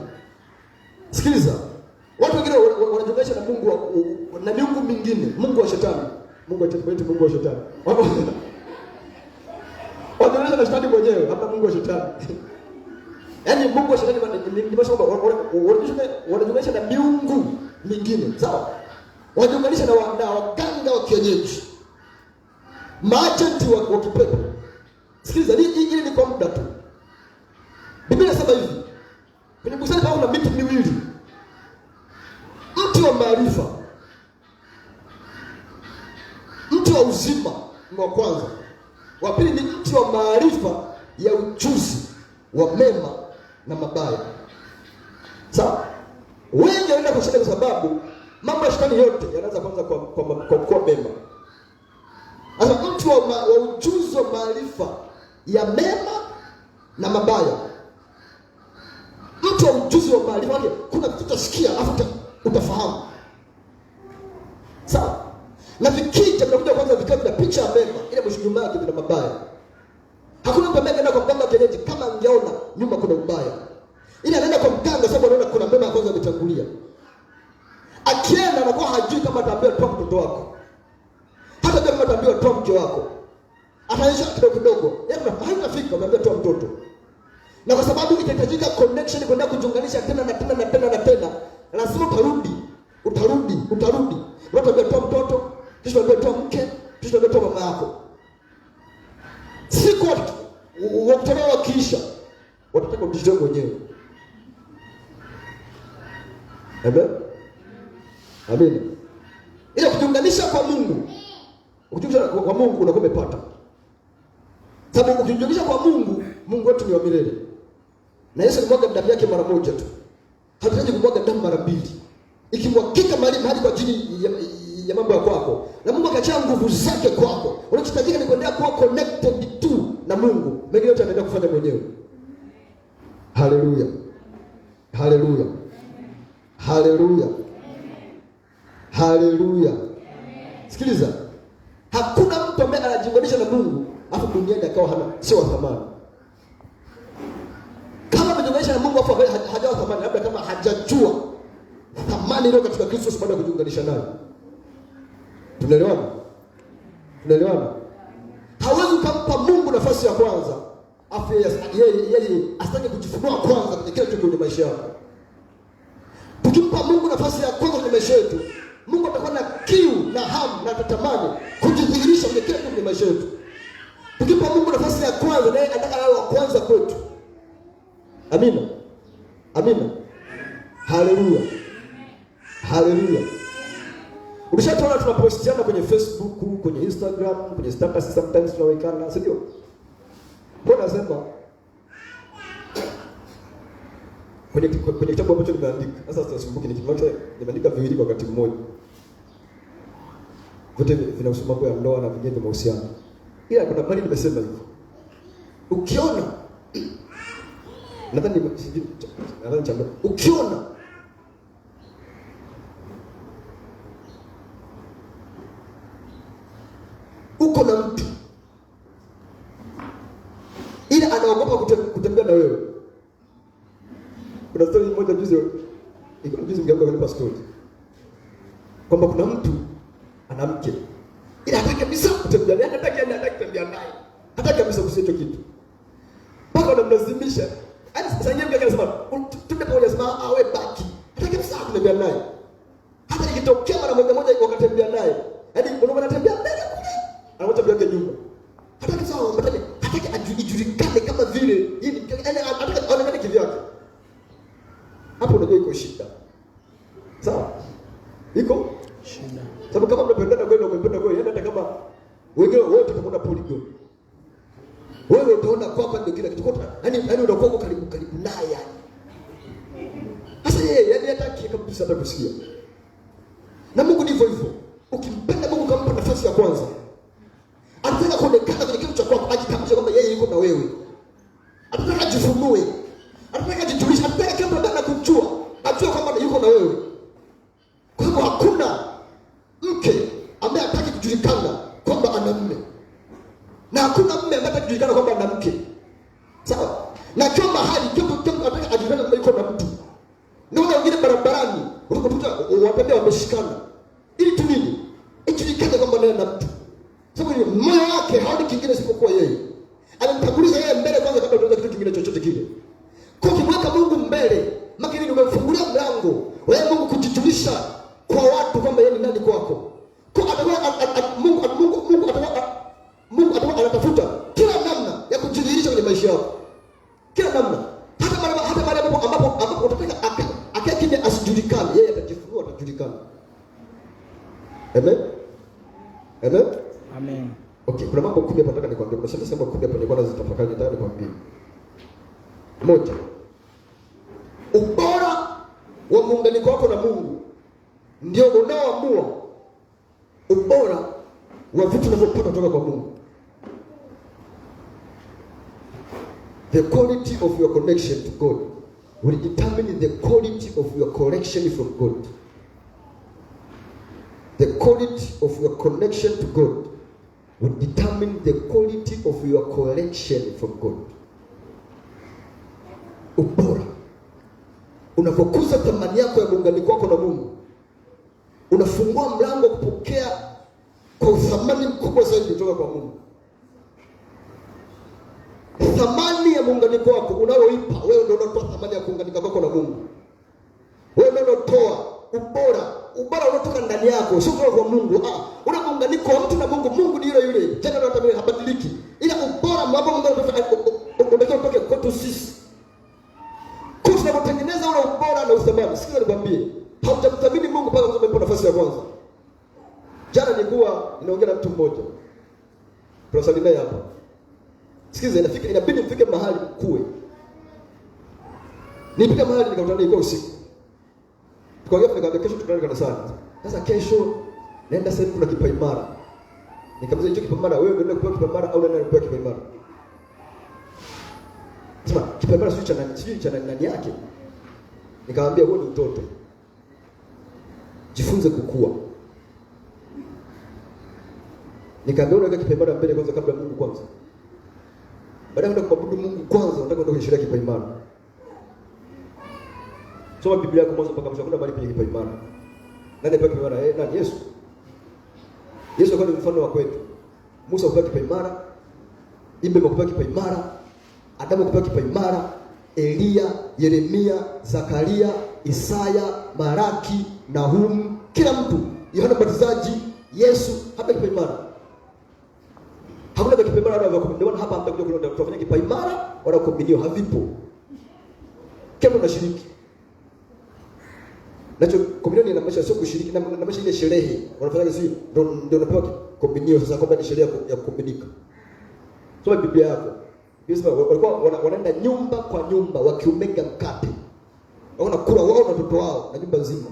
Sikiliza. Watu wengine wanajiunganisha na Mungu na miungu mingine, Mungu wa shetani. Mungu atakuita Mungu wa shetani. Wanajiunganisha na shetani mwenyewe, hata Mungu wa shetani. Yaani Mungu wa shetani ni mashoba, wanajiunganisha na miungu mingine. Sawa? Wanajiunganisha na waganga wa kienyeji. Maagenti wa kipepo. Sikiliza, hili ni kwa muda tu. Biblia inasema hivi. Kwenye bustani pao kuna miti miwili. Mti wa maarifa, mti wa uzima ni wa kwanza. Wa pili ni mti wa maarifa ya ujuzi wa mema na mabaya. Sawa? Wengi wanaenda kwa shetani kwa sababu mambo ya shetani yote yanaanza kwanza kwa mema. Sasa mti wa ujuzi wa maarifa ya mema na mabaya. Mtu wa ujuzi wa maarifa wake, kuna kitu utasikia afu utafahamu. Sawa? Na vikija vinakuja kwanza vikao vina picha ya mema, ile mwisho nyuma yake vina mabaya. Hakuna mtu anaenda kwa mganga kienyeji kama angeona nyuma kuna ubaya. Ile anaenda kwa mganga sababu anaona kuna mema kwanza ametangulia. Akienda anakuwa hajui kama ataambiwa toa mtoto wako. Hata kama ataambiwa toa mke wako. Ataisha kidogo. Yeye haitafika ameambiwa toa mtoto. Na kwa sababu itahitajika connection kwenda kujiunganisha tena na tena na tena na tena. Lazima utarudi. Unataka toa mtoto, kisha unataka toa mke, kisha unataka toa mama yako. Siku wakitolewa wakiisha, watataka kujitoa mwenyewe. Amen. Ile kujiunganisha kwa Mungu. Ukijiunganisha kwa Mungu unakuwa umepata. Sababu ukijiunganisha kwa Mungu, Mungu wetu ni wa milele. Na Yesu alimwaga damu yake mara moja tu. Hatuhitaji kumwaga damu mara mbili. Ikimwagika mahali kwa ajili ya mambo ya kwako, na Mungu akachia nguvu zake kwako, unachotakiwa ni kuendelea kuwa connected tu na Mungu. Mengine yote anaenda kufanya mwenyewe. Haleluya. Haleluya. Haleluya. Haleluya. Sikiliza. Hakuna mtu ambaye anajiunganisha na Mungu afu duniani akawa sio wa thamani. Kama amejiunganisha na Mungu afu hajawa thamani, labda kama hajajua thamani ile katika Kristo baada ya kujiunganisha naye. Tunaelewana? Hawezi kumpa Mungu nafasi ya kwanza afu yeye asitake kujifunua kwanza kwenye kila kitu kwenye maisha yako. Tukimpa Mungu nafasi ya kwanza kwenye maisha yetu, Mungu atakuwa na kiu na hamu na atatamani kujidhihirisha kwenye kila kitu kwenye maisha yetu. Tukimpa Mungu nafasi ya kwanza, naye anataka awe wa kwanza kwetu. Amina. Haleluya. Haleluya. Umeshatoona tunapostiana kwenye Facebook, kwenye Instagram, kwenye status sometimes tunawekana, si ndio? Mbona nasema kwenye kitabu ambacho nimeandika. Sasa sikumbuki ni kimoja, nimeandika viwili kwa wakati mmoja. Vyote vinahusu mambo ya ndoa na vingine vya mahusiano. Ila kuna mahali nimesema hivyo. Ukiona nadhani ukiona uko na mtu ila anaogopa kutembea na wewe. Kuna story moja juzi mganga akanipa story kwamba kuna mtu ana mke ila hataki kabisa kutembea naye, hataki kutembea naye, hataki kabisa kusito kitu mpaka anamlazimisha. Hadi sasa yeye mganga anasema tuende pamoja, sema awe baki, hataki kabisa kutembea naye. Hata ikitokea mara moja wakatembea naye, hadi unaona anatembea mbele kule, anawacha yake nyuma, hataki sawa, hataki ajulikane kama vile hivi, yani hataki aonekane kivyake. Hapo unajua iko shida. Sawa? Iko shida. Sababu kama mnapendana kweli na umependa kweli, hata kama wengine wote kama polygon. Wewe utaona kwamba ndio kila kitu kote. Yaani unakuwa karibu naye yani. Sasa yeye yani hataki kabisa hata kusikia. Na Mungu ndivyo hivyo. Ukimpenda Mungu kampa nafasi ya kwanza, anataka kuonekana kwenye kitu cha kwako, ajitambulishe kwamba yeye yuko na wewe. Anataka ajifunue. Anataka ajijulishe, anataka kila mtu anakujua, ajue kwamba yuko na wewe. Kwa hivyo hakuna mke ambaye hataki kujulikana kwamba ana mume. Na hakuna mume ambaye hataki kujulikana kwamba ana mke. Sawa? Na kama mahali kila mtu anataka ajulikane kwamba yuko na mtu. Ndio wengine barabarani, unakuta wapendea wameshikana. Ili tu nini? Ijulikane kwamba naye ana mtu. Sababu moyo wake haoni kingine isipokuwa yeye. Anamtanguliza yeye mbele kwanza kabla ya kitu kingine chochote kile. Kwa kumweka Mungu mbele, makini umemfungulia mlango wewe Mungu kujijulisha kwa watu kwamba yeye ni nani kwako. Kwa Mungu atakuwa anatafuta kila namna ya kujidhihirisha kwenye maisha yako. Kila namna. Hata mahali ambapo utataka akakine asijulikane, yeye atajifunua, atajulikana. Amen. Amen. Okay, kuna mambo 10 hapa nataka nikwambie. Kuna sema 10 hapa nilikuwa nazitafakari, nataka nikwambie. Moja. Ubora wa muunganiko wako na Mungu ndio unaoamua ubora wa vitu unavyopata kutoka kwa Mungu. The quality of your connection to God will determine the quality of your collection from God. The quality of your connection to God will determine the quality of your collection from God. Ubora. Unapokuza thamani yako ya muunganiko wako na Mungu, unafungua mlango kupokea kwa uthamani mkubwa zaidi kutoka kwa Mungu. Thamani ya muunganiko wako unaoipa wewe, ndio unatoa thamani ya kuunganika kwako na Mungu. Wewe ndio unatoa ubora unatoka ndani yako, sio kutoka kwa Mungu. Una muunganiko wa mtu na Mungu. Mungu ni yule yule, tena ndio habadiliki. Ila ubora mambo unatoka kwetu sisi. Kwa tunapotengeneza ule ubora na uthamani, sikiza nikwambie, hautamthamini Mungu pale unapopewa nafasi ya kwanza. Jana nilikuwa ninaongea na mtu mmoja. Tunasali naye hapa. Sikiza, inabidi mfike mahali kuwe. Nipika mahali nikakutana naye kwa usiku. Tukaongea tukaambia kesho tutaenda kanisani. Sasa kesho naenda sasa kuna kipaimara. Nikamwambia hicho kipaimara wewe ndio unakuwa kipaimara au nani anakuwa kipaimara? Sema kipaimara sio cha nani yake. Nikamwambia wewe ni mtoto. Jifunze kukua. Nikamwambia unaweka kipaimara mbele kwanza kabla Mungu kwanza. Baada ya kuabudu Mungu kwanza unataka kwenda kwenye sherehe ya kipaimara. Soma Biblia yako mwanzo mpaka mwisho, kuna mahali penye kipaimara. Nani alipewa kipaimara? Nani? Yesu. Yesu alikuwa ni mfano wa kwetu. Musa alipewa kipaimara, Ibrahim alipewa kipaimara, Adamu alipewa kipaimara, Elia, Yeremia, Zakaria, Isaya, Maraki, Nahum, kila mtu, Yohana Mbatizaji, Yesu hapa kipaimara. Hakuna kipaimara wala kumbiniwa hapa mtakuja kufanya kipaimara wala kumbiniwa, havipo. Kama unashiriki nacho komunio inamaanisha sio kushiriki, na inamaanisha ile sherehe wanafanya sisi ndio unapewa komunio. Sasa kwamba ni sherehe ya kukuminika. Soma Biblia yako. Yesu walikuwa wanaenda nyumba kwa nyumba wakiumega mkate. Wanakula wao na watoto wao na nyumba nzima.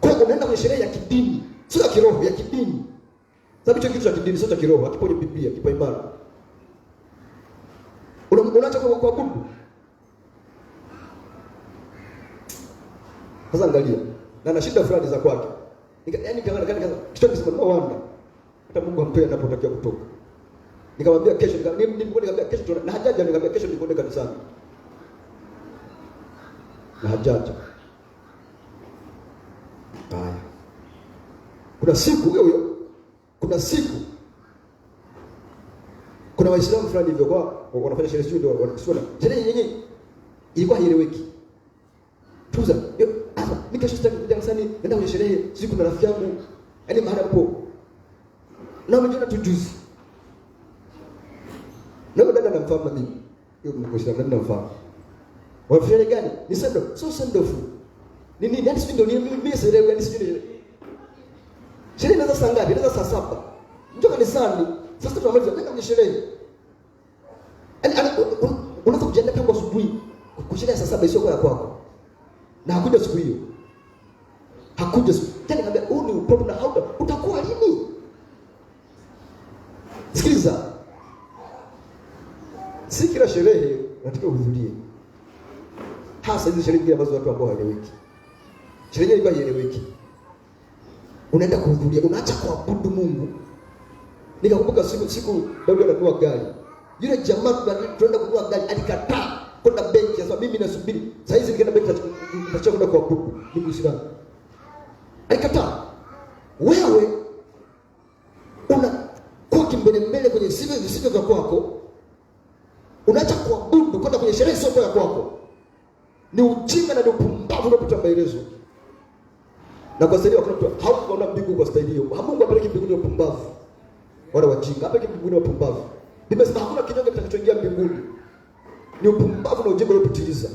Kwa hiyo unaenda kwenye sherehe ya kidini, sio ya kiroho, ya kidini. Sababu hicho kitu cha kidini sio cha kiroho, hakipo kwenye Biblia, kipaimara. Unaacha kwa kuabudu. Sasa angalia, na shida fulani za kwake. Yaani kama kitu kisema wanda. Hata Mungu ampea anapotakiwa kutoka. Nikamwambia kesho, nikamwambia kesho na hajaja, nikamwambia kesho nikuende kanisani. Na hajaja. Haya. Kuna siku hiyo, kuna Waislamu fulani hivyo kwa wanafanya sherehe ndio wanasema. Sherehe yenyewe ilikuwa haieleweki. Tuza, nikesho sitaki kuja kanisani, nenda kwenye sherehe, siku na rafiki yangu. Yaani mahali hapo. Na mjana tujuzi. Na dada namfahamu mimi. Hiyo mkoshana nani namfahamu. Wafanye gani? Ni sendo, so sendofu. Nini? Yaani sio ndio mimi sherehe gani sio ndio. Sherehe inaanza saa ngapi? Inaanza saa 7. Njoo kanisani. Sasa tunamaliza kwenda kwenye sherehe. Yaani unaweza kujiandaa tangu asubuhi. Kusherehe saa 7 sio kwa kwako. Na hakuja siku hiyo. Hakuja siku. Tena nikamwambia huu ni upofu na hauta. Utakuwa lini? Sikiliza. Si kila sherehe unataka uhudhurie. Hasa hizo sherehe ambazo watu ambao hawaeleweki. Sherehe ilikuwa haieleweki. Unaenda kuhudhuria, unaacha kuabudu Mungu. Nikakumbuka siku Daudi ananunua gari. Yule jamaa tunaenda kununua gari alikataa kwenda benki. Sasa mimi nasubiri. Sasa hizi nikienda benki nitachukua kwenda kuabudu. Mimi Muislamu. Alikataa. Wewe unakuwa kimbele kwenye visivyo vya kwako. Unaacha kuabudu kwenda kwenye sherehe sio ya kwako. Ni ujinga na ni upumbavu unapita maelezo. Na kwa sababu watu hawakuona mbingu kwa staili hiyo. Mungu apeleke mbinguni upumbavu. Wala wajinga, apeleke mbinguni upumbavu. Biblia inasema hakuna kinyonge kitakachoingia mbinguni. Ni upumbavu na ujinga uliopitiliza.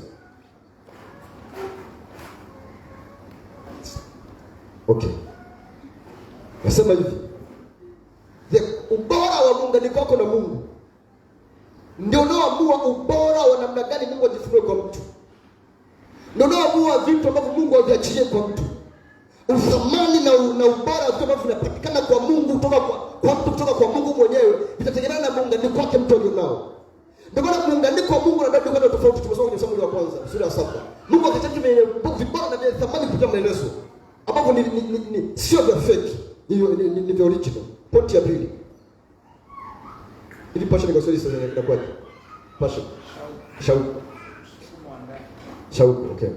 Okay. Nasema hivi. Ubora wa muunganiko wako na Mungu ndio unaoamua ubora wa namna gani Mungu ajifunue kwa mtu. Ndio unaoamua vitu ambavyo Mungu aviachie kwa mtu. Uthamani na ubora wa vitu ambavyo vinapatikana kwa Mungu kutoka kwa mtu, kutoka kwa Mungu mwenyewe vitategemea na muunganiko wake mtu alionao. Ndio maana muunganiko wa Mungu na Daudi kwa tofauti. Tumesoma kwenye Samueli wa kwanza sura ya 7. Mungu akachanganya vibaya na vya thamani kupitia maelezo ambapo ni sio vya fake, hiyo ni vya original. Pointi ya pili, ili passion kwa Kiswahili sasa inakuwa passion, shauku. Okay,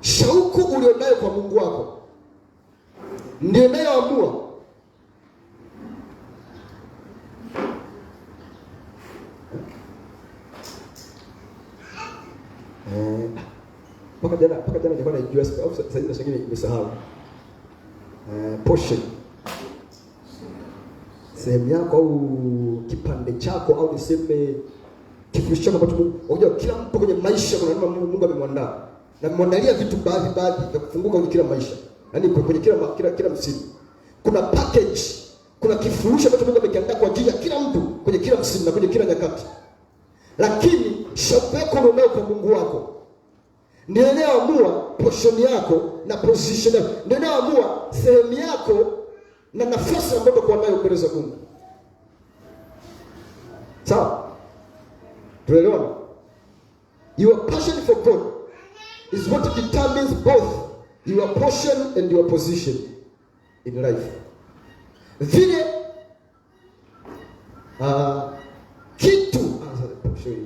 shauku ulionayo kwa Mungu wako ndio inayoamua mpaka jana nilikuwa na US au sasa hivi nashangilia nimesahau. Portion, sehemu yako au kipande chako au niseme kifurushi chako ambacho unajua kila mtu kwenye maisha kuna namna Mungu amemwandaa. Na amemwandalia vitu baadhi vya kufunguka kwenye kila maisha. Yaani kwenye kila msimu. Kuna package, kuna kifurushi ambacho Mungu amekiandaa kwa ajili ya kila mtu kwenye kila msimu na kwenye kila nyakati. Lakini shauku yako unayo kwa Mungu wako ndio inayoamua portion yako na position yako. Ndio inayoamua sehemu yako na nafasi ambayo uko nayo mbele za Mungu. Sawa? Tuelewana? Your passion for God is what determines both your portion and your position in life. Vile kitu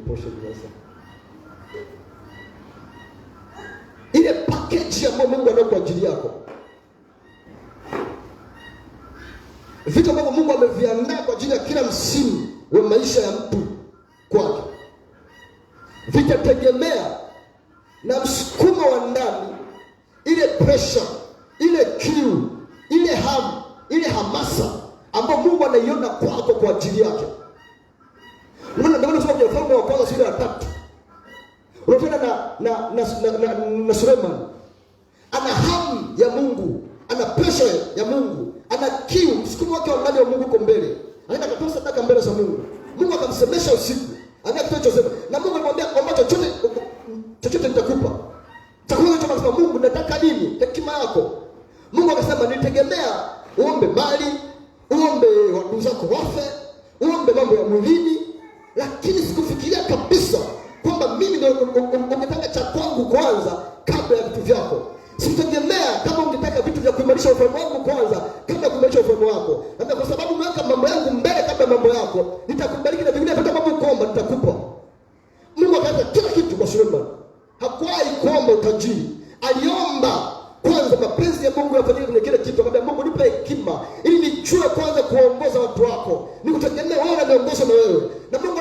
portion ile package ya Mungu anayo kwa ajili yako, vitu ambavyo Mungu ameviandaa kwa ajili ya kila msimu wa maisha ya mtu kwake, vitategemea na msukumo wa ndani, ile pressure, ile kiu, ile hamu, ile hamasa ambayo Mungu anaiona kwako kwa ajili yake. Ndio tunasoma kwenye Wafalme wa kwanza sura ya 3. Unapenda na Suleiman ana hamu ya Mungu, ana pressure ya Mungu, ana kiu, msukumo wake wa ndani wa Mungu uko mbele. Anaenda kutoa sadaka mbele za Mungu. Mungu akamsemesha usiku. Anaenda kutoa sadaka. Na Mungu alimwambia kwamba chochote nitakupa. Chakula hicho akasema Mungu nataka nini? Hekima yako. Mungu akasema nitegemea uombe mali, uombe watu zako wafe, uombe mambo ya mwilini, lakini sikufikiria kabisa kwamba mimi ndio ungetaka cha kwangu kwanza kabla ya vitu vyako. Sikutegemea kama ungetaka vitu vya kuimarisha ufalme wangu kwanza kabla ya kuimarisha ufalme wako. Na kwa sababu umeweka mambo yangu mbele kabla ya mambo yako, nitakubariki na vingine hata kama ukomba nitakupa. Mungu akaweka kila kitu kwa Suleiman. Hakuwahi kuomba utajiri. Aliomba kwanza mapenzi ya Mungu yafanyike kwenye kile kitu. Akamwambia Mungu nipe hekima ili nijue kwanza kuongoza watu wako. Nikutegemea wewe na niongoze na wewe. Na Mungu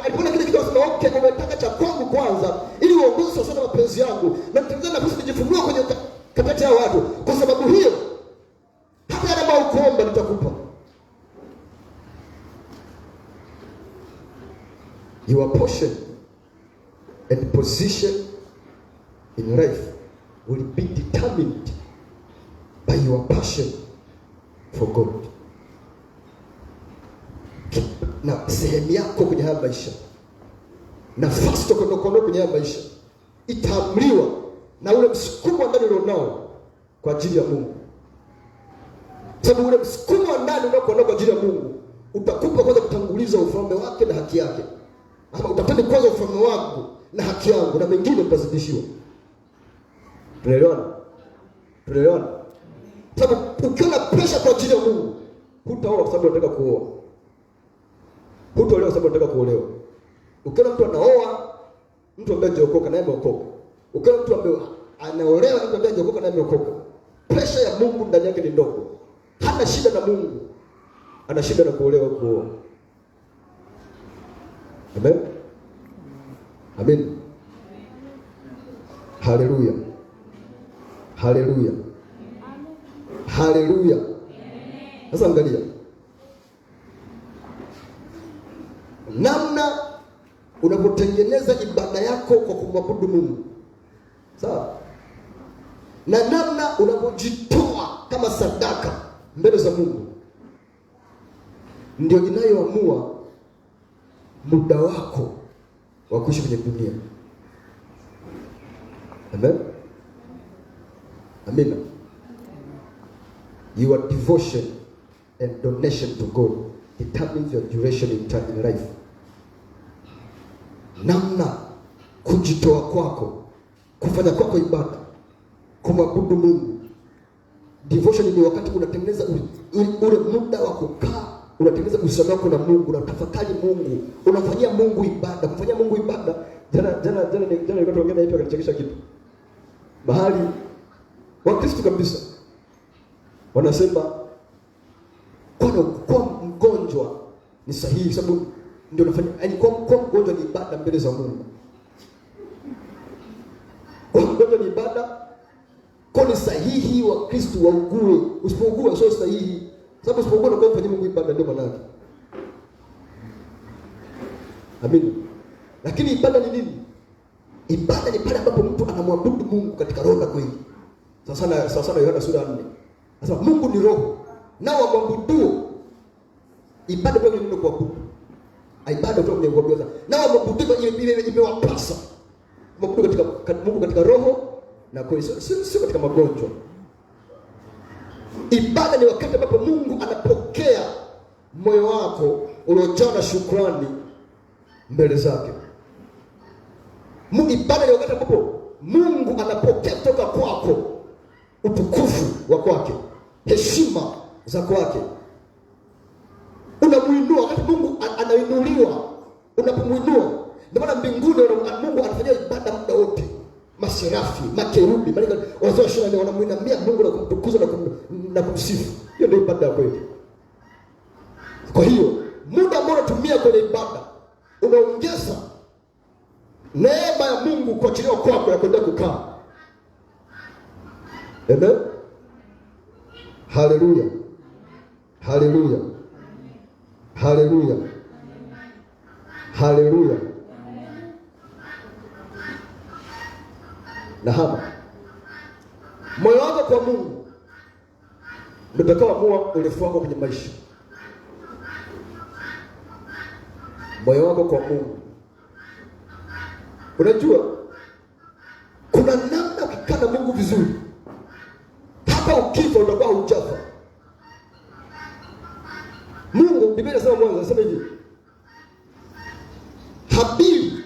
alipoona kile kitu akasema okay, umetaka cha kwangu kwanza ili uongoze sana mapenzi yangu. Na nitaanza na kujifunua kwenye kati ya watu. Kwa sababu hiyo hata kama ukuomba nitakupa. Your portion and position in life will be determined by your passion for God. Na sehemu yako kwenye haya maisha, nafasi yako kwenye haya maisha itaamriwa na ule msukumo wa ndani ulionao kwa ajili ya Mungu. Sababu ule msukumo wa ndani ulionao kwa ajili ya Mungu utakupa kwanza kutanguliza ufalme wake na haki yake. Ama utapenda kwanza ufalme wangu na haki yangu na mengine mtazidishiwa. Tunaelewana? Sababu ukiwa na pressure kwa ajili ya Mungu, hutaoa kwa sababu unataka kuoa. Hutaolewa kwa sababu unataka kuolewa. Ukiona mtu anaoa, mtu ambaye hajaokoka naye ameokoka. Ukiona mtu ambaye anaolewa, mtu ambaye hajaokoka naye ameokoka. Pressure ya Mungu ndani yake ni ndogo. Hana shida na Mungu. Ana shida na kuolewa kuoa. Amen. Amen. Haleluya. Haleluya. Haleluya. Sasa angalia namna unapotengeneza ibada yako kwa kumwabudu Mungu. Sawa? Na namna unapojitoa kama sadaka mbele za Mungu ndio inayoamua muda wako wa kuishi kwenye dunia. Amen. Amina. Your devotion and donation to God determines your duration in life. Namna kujitoa kwako, kufanya kwako ibada, kumwabudu Mungu. Devotion ni wakati unatengeneza ule muda wa kukaa, unatengeneza uhusiano wako na Mungu, unatafakari Mungu, unafanyia Mungu ibada. Kufanyia Mungu ibada, jana nilikuwa tuongea na hiyo akachekesha kitu. Bahali Wakristo kabisa wanasema kwa mgonjwa ni sahihi, sababu ndio unafanya, yaani kwa mgonjwa ni ibada mbele za Mungu. Kwa mgonjwa ni ibada, kwa ni sahihi wa Kristo waugue. Usipougua sio sahihi, sababu usipougua unakuwa unafanya Mungu ibada, ndio maana yake. Amen. Lakini ibada ni nini? Ibada ni pale ambapo mtu anamwabudu Mungu katika roho na kweli. Sasa Yohana sura 4. Sasa Mungu ni roho. Nao wamwabudu. Ibada ndio neno kuabudu. Ibada ndio kwenye kuabudu. Nao wamwabudu ile imewapasa. Mwabudu katika Mungu katika roho na kweli, sio katika magonjwa. Ibada ni wakati ambapo Mungu anapokea moyo wako uliojaa na shukrani mbele zake. Ibada ni wakati ambapo Mungu anapokea kutoka kwako utukufu wa kwake, heshima za kwake. Unamuinua wakati Mungu anainuliwa, unapomuinua. Ndio maana mbinguni Mungu anafanya ibada muda wote. Maserafi, makerubi, malaika wazao wanamuinamia Mungu na kumtukuza na kumsifu. Hiyo ndio ibada ya kweli. Kwa hiyo muda ambao unatumia kwenye ibada unaongeza neema ya Mungu kwa ajili yako ya kwenda kukaa. Amen. Haleluya. Haleluya. Haleluya. Haleluya. Na hapa moyo wako kwa Mungu ndio utakaoamua urefu wako kwenye maisha. Moyo wako kwa Mungu. Unajua kuna namna ukikaa na Mungu vizuri, hata ukifa utakuwa hujafa. Mungu, Biblia inasema mwanzo, inasema hivi, Habili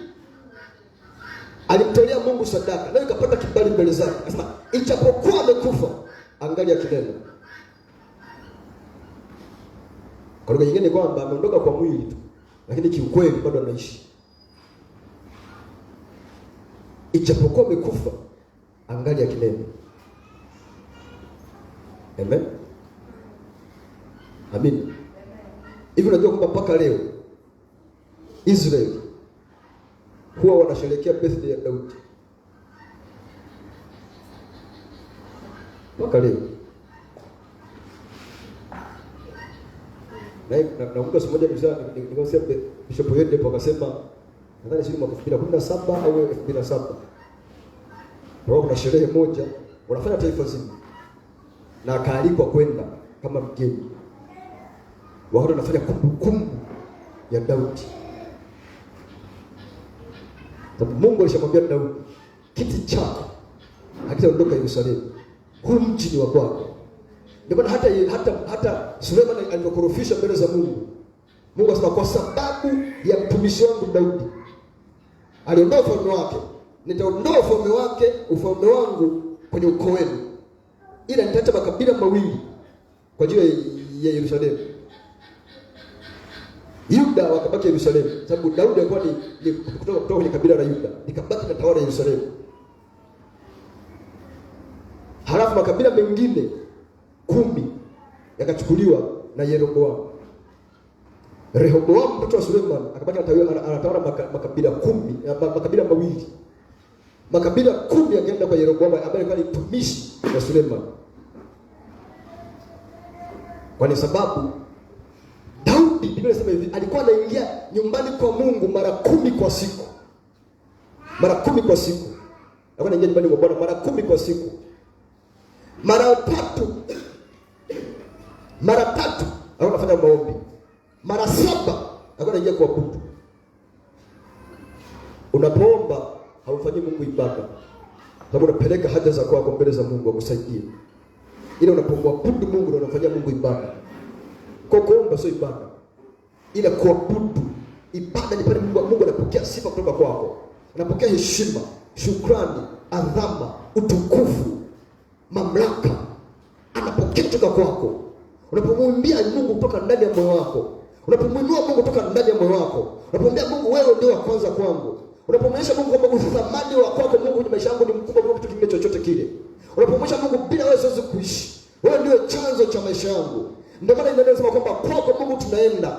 alimtolea Mungu sadaka na ikapata kibali mbele zake. Anasema ijapokuwa amekufa angalia kineno. Kwa lugha nyingine kwamba ameondoka kwa mwili tu, lakini kiukweli bado anaishi. Ijapokuwa amekufa angalia kineno. Amen. Amen. Hivi unajua kwamba mpaka leo Israeli huwa wanasherehekea birthday ya Daudi. Mpaka leo. Na mtu mmoja nikasema Bishop Yende akasema nadhani sio mwaka 2017 au 2007. Wao kuna sherehe moja wanafanya taifa zima. Na akaalikwa kwenda kama mgeni. Wao wanafanya kumbukumbu ya Daudi. Mungu alishamwambia Daudi, kiti chako hakitaondoka Yerusalemu. Huu mji ni wa kwako. Ndio maana hata Suleiman alipokorofisha mbele za Mungu, Mungu asema kwa sababu ya mtumishi wangu Daudi aliondoa ufalme wake, nitaondoa ufalme wangu kwenye ukoo wenu, ila nitaacha makabila mawili kwa ajili ya Yerusalemu. Yuda wakabaki Yerusalemu, sababu Daudi alikuwa ni kutoka kwenye kabila la Yuda, nikabaki na tawala Yerusalemu. Halafu makabila mengine 10 yakachukuliwa na Yeroboam. Rehoboam mtoto wa Suleiman akabaki anatawala makabila 10, makabila mawili. Makabila 10 yakaenda kwa Yeroboam ambaye alikuwa ni mtumishi wa Suleiman. Kwa sababu Daudi, Biblia inasema hivi, alikuwa anaingia nyumbani kwa Mungu mara 10 kwa siku. Mara 10 kwa siku. Alikuwa anaingia nyumbani kwa Bwana mara 10 kwa siku. Mara 3 alikuwa anafanya maombi. Mara 7 alikuwa anaingia kuabudu. Unapoomba haufanyi Mungu ibada, sababu unapeleka haja zako mbele za Mungu akusaidie. Ile unapomwabudu Mungu ndio unafanyia Mungu ibada. Kwa kuomba sio ibada, ila kuabudu. Ibada ni pale Mungu anapokea sifa kutoka kwako, anapokea heshima, shukrani, adhama, utukufu, mamlaka, anapokea kutoka kwako. Unapomwimbia Mungu kutoka ndani ya moyo wako, unapomwinua Mungu kutoka ndani ya moyo wako, unapomwambia Mungu wewe ndio wa kwanza kwangu, unapomwonyesha Mungu kwamba uthamani wa kwako Mungu kwenye maisha yangu ni mkubwa kuliko kitu kingine chochote kile, unapomwonyesha Mungu bila wewe siwezi kuishi, wewe ndio chanzo cha maisha yangu. Ndio maana inasema kwamba kwako Mungu tunaenda,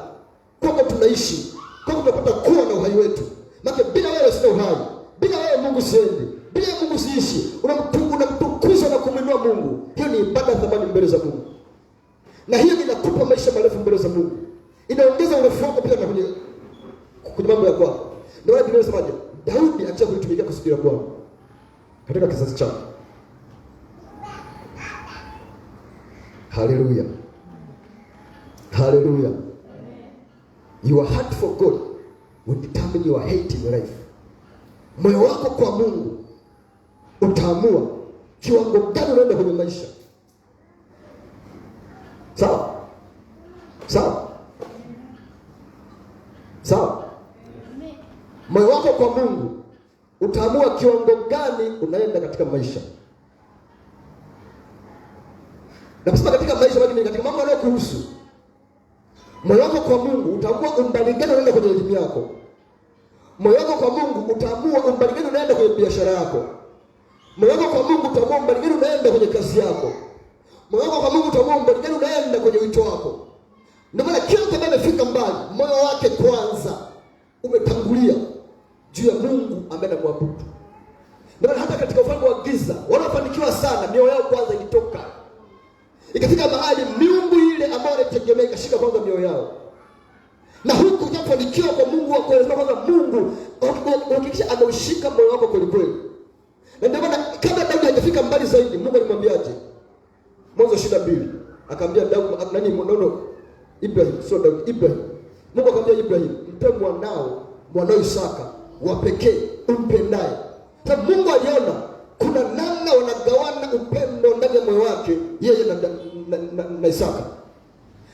kwako tunaishi, kwako tunapata kuwa na uhai wetu. Maana bila wewe sina uhai, bila wewe Mungu siendi, bila Mungu siishi. Unamtukuza na kumwinua Mungu. Hiyo ni ibada ya thamani mbele za Mungu, na hiyo inakupa maisha marefu mbele za Mungu, inaongeza urefu wako pia na kwenye mambo ya kwako. Ndio maana Biblia inasema Daudi acha kulitumikia kusudi la Bwana katika kizazi chake. Haleluya, haleluya. Your heart for God will determine your hate in your life. Moyo wako kwa Mungu utaamua kiwango gani unaenda kwenye maisha. Sawa? Sawa? Sawa? Moyo wako kwa Mungu utaamua kiwango gani unaenda katika maisha. Na kusema katika maisha lakini katika mambo yanayokuhusu. Moyo wako kwa Mungu utaamua umbali gani unaenda kwenye elimu yako. Moyo wako kwa Mungu utaamua umbali gani unaenda kwenye biashara yako. Moyo wako kwa Mungu utaamua umbali gani unaenda kwenye kazi yako. Moyo wako kwa Mungu utaamua umbali gani unaenda kwenye wito wako. Ndio maana kila mtu ambaye amefika mbali, moyo wake kwanza umetangulia juu ya Mungu ambaye anamwabudu. Ndio maana hata katika ufalme wa giza wanafanikiwa sana, mioyo yao kwanza ilitoka. Ikafika mahali miungu ile ambayo wanategemea ikashika kwanza mioyo yao. Na huku unapofanikiwa kwa Mungu wako, lazima kwanza Mungu uhakikishe ameushika moyo wako kweli kweli. Na ndio maana kabla Daudi hajafika mbali zaidi, Mungu alimwambiaje? Mwanzo 22. Akamwambia Daudi Ibrahim, sio Daudi, Ibrahim. Mungu akamwambia Ibrahim, mpe mwanao Isaka wa pekee umpendaye. Sasa Mungu aliona kuna namna wanagawana upendo ndani ya moyo wake yeye na Isaka.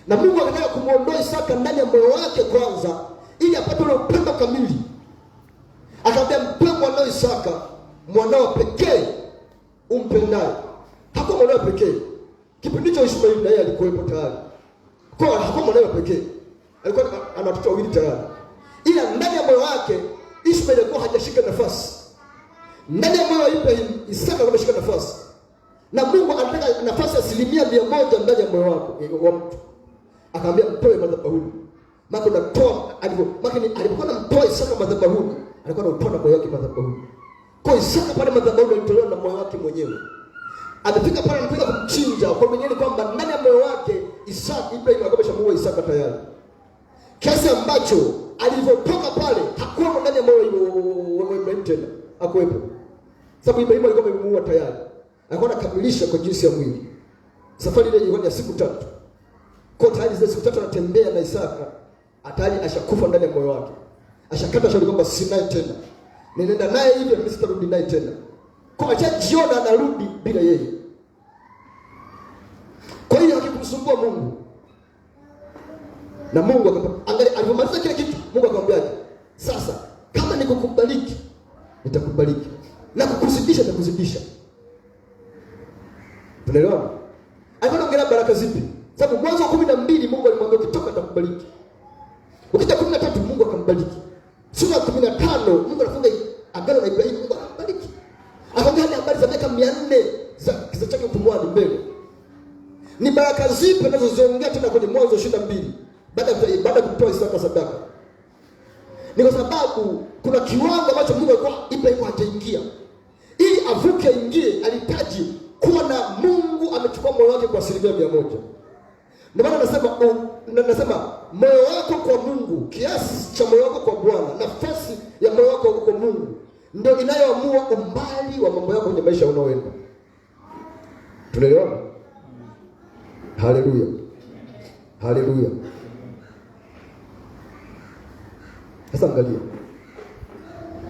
Na Mungu akataka kumuondoa Isaka ndani ya moyo wake kwanza ili apate ule upendo kamili. Akamwambia mpe mwanao Isaka, mwanao pekee umpendaye. Hakuwa mwanao pekee. Kipindi cha Ishmaeli naye alikuwepo tayari. Kwa hakuwa mwanao pekee. Alikuwa ana watoto wawili tayari. Ila ndani ya moyo wake Ishmaeli alikuwa hajashika nafasi. Ndani ya moyo wa Ibrahim Isaka ameshika nafasi. Na Mungu anataka nafasi 100% ndani ya moyo wako wa mtu. Akamwambia mtoe madhabahuni. Maana unatoa alipokuwa anamtoa Isaka madhabahuni, alikuwa anatoa moyo wake madhabahuni. Kwa Isaka pale madhabahuni alitolewa na moyo wake mwenyewe. Amefika pale anataka kumchinja kwa mwenyewe kwamba ndani ya moyo wake Isaka Ibrahim alikuwa ameshamuua Isaka tayari. Kiasi ambacho alivyotoka pale hakuwa ndani ya moyo wa Ibrahim tena. Hakuwepo. Sababu Ibrahim alikuwa amemuua tayari. Alikuwa anakamilisha kwa jinsi ya mwili. Safari ile ilikuwa ya siku 3. Kwa tayari zile siku 3 anatembea na Isaka, atali ashakufa ndani ya moyo wake. Ashakata shauri kwamba sinaye tena. Ninaenda naye hivi mimi sitarudi naye tena. Kwa achajiona anarudi bila yeye. Kwa hiyo hakikumsumbua Mungu. Na Mungu angalia alipomaliza kile kitu, Mungu akamwambia, "Sasa kama nikukubaliki, nitakubaliki. Na kukuzidisha nitakuzidisha." Tunaelewana? Alikuwa anaongelea baraka zipi? Sababu mwanzo wa 12 Mungu alimwambia ukitoka atakubariki. Ukija 13 Mungu akambariki. Sura ya 15 Mungu anafunga agano na Ibrahim, Mungu akambariki. Akaongea habari za miaka 400 za kizazi chake utumwani mbele. Ni baraka zipi anazoziongea tena kwenye Mwanzo 22 baada ya kumtoa Isaka sadaka? Ni kwa sababu kuna kiwango ambacho Mungu alikuwa Ibrahim hajaingia. Ili avuke ingie alihitaji kuwa na Mungu amechukua moyo wake kwa 100%. Ndio maana nasema moyo wako kwa Mungu, kiasi cha moyo wako kwa Bwana, nafasi ya moyo wako kwa Mungu ndio inayoamua umbali wa mambo yako kwenye maisha unaoenda. Tunaelewana? Haleluya. Haleluya. Sasa angalia.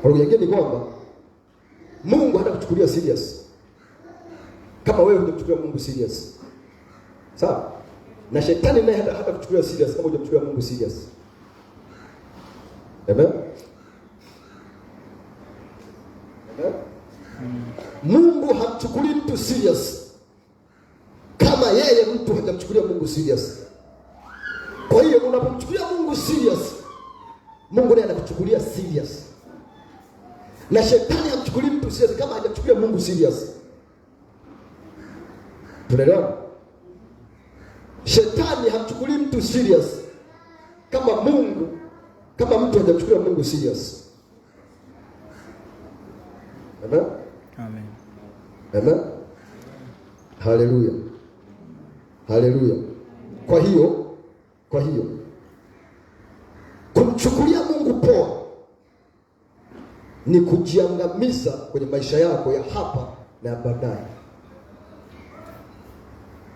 Kwa hiyo ni kwamba Mungu hata kuchukulia serious kama wewe unamchukulia Mungu serious. Sawa? Na shetani naye hata kuchukulia serious kama hujamchukulia Mungu serious. Amen. Amen. Mungu hamchukulii mtu serious kama yeye mtu hajamchukulia Mungu serious. Kwa hiyo unapomchukulia Mungu serious, Mungu naye anakuchukulia serious. Na shetani hamchukulii mtu serious kama hajamchukulia Mungu serious. Tunaelewa? Shetani hamchukulii mtu serious kama mtu hajamchukulia Mungu serious. Amen. Amen. Amen. Haleluya. Haleluya. Kwa hiyo kumchukulia Mungu poa ni kujiangamiza kwenye maisha yako ya hapa na baadaye.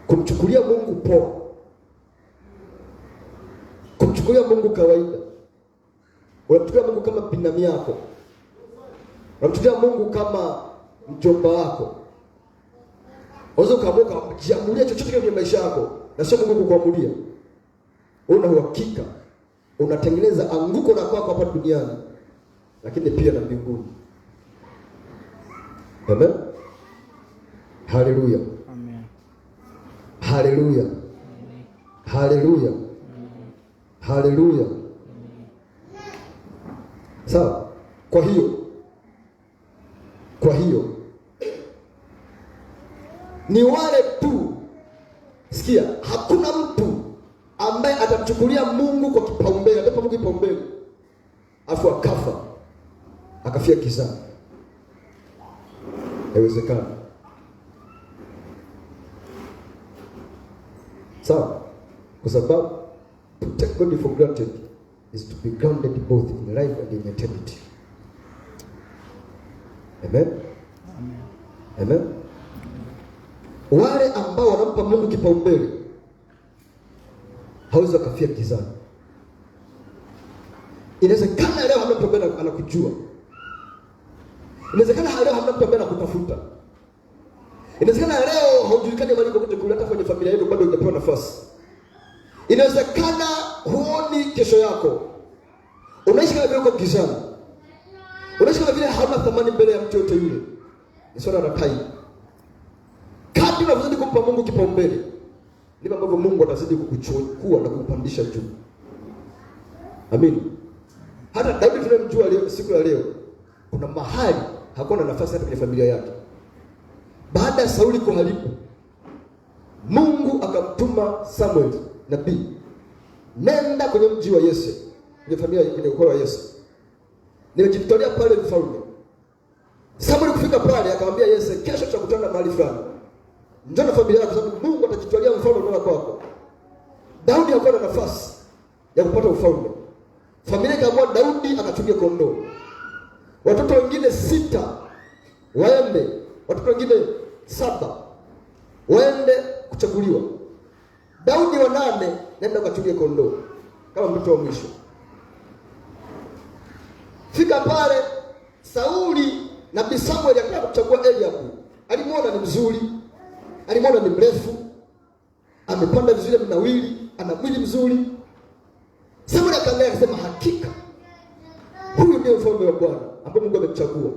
Kumchukulia Mungu poa, kumchukulia Mungu kawaida, unamchukulia Mungu kama binamu yako, unamchukulia Mungu kama mjomba wako. Unaweza ukaamua kujiamulia chochote kwenye maisha yako na sio Mungu kukuamulia. Una uhakika unatengeneza anguko la kwako hapa duniani, lakini pia na mbinguni. Amen. Haleluya. Amen. Haleluya. Haleluya. Haleluya. Sawa. Kwa hiyo ni wale tu, sikia, hakuna mtu ambaye atamchukulia Mungu kwa kipaumbele, atapa Mungu kipaumbele afu akafa akafia gizani. Haiwezekani. Sawa? Kwa sababu to take God for granted is to be grounded both in life and in eternity. Amen. Amen. Amen. Wale ambao wanampa Mungu kipaumbele hawezi kufia gizani. Inawezekana leo hamna mtu ambaye anakujua. Inawezekana leo hamna mtu ambaye anakutafuta. Inawezekana leo haujulikani mahali kokote kule, hata kwenye familia yako bado hujapewa nafasi. Inawezekana huoni kesho yako. Unaishi kama vile uko gizani. Unaishi kama vile hauna thamani mbele ya mtu yote yule. Ni swala la time. Kadri unavyozidi kumpa Mungu kipaumbele, ndivyo ambavyo Mungu atazidi kukuchukua na kukupandisha juu. Amen. Hata Daudi tunamjua leo, siku ya leo, kuna mahali hakuwa na nafasi hata kwenye familia yake. Baada ya Sauli kuharibu, Mungu akamtuma Samuel nabii, nenda kwenye mji wa Yese, kwenye familia, kwenye ukoo wa Yese, nimejitolea pale mfalme. Samuel kufika pale akamwambia Yese, kesho tutakutana mahali fulani, njoo na familia yako, sababu Mungu atajitolea mfalme kutoka kwako. Daudi hakuwa na nafasi ya kupata ufalme. Familia ikaamua Daudi akachunge kondoo. Watoto wengine 6 waende, watoto wengine 7 waende kuchaguliwa. Daudi wa 8 nenda ukachunge kondoo kama mtoto wa mwisho. Fika pale, Sauli na Samuel akaenda kuchagua Eliabu. Alimuona ni mzuri, alimuona ni mrefu, amepanda vizuri, mnawili, ana mwili mzuri. Samuel akaangalia akasema, hakika huyu ndiye mfalme wa Bwana ambaye Mungu amemchagua.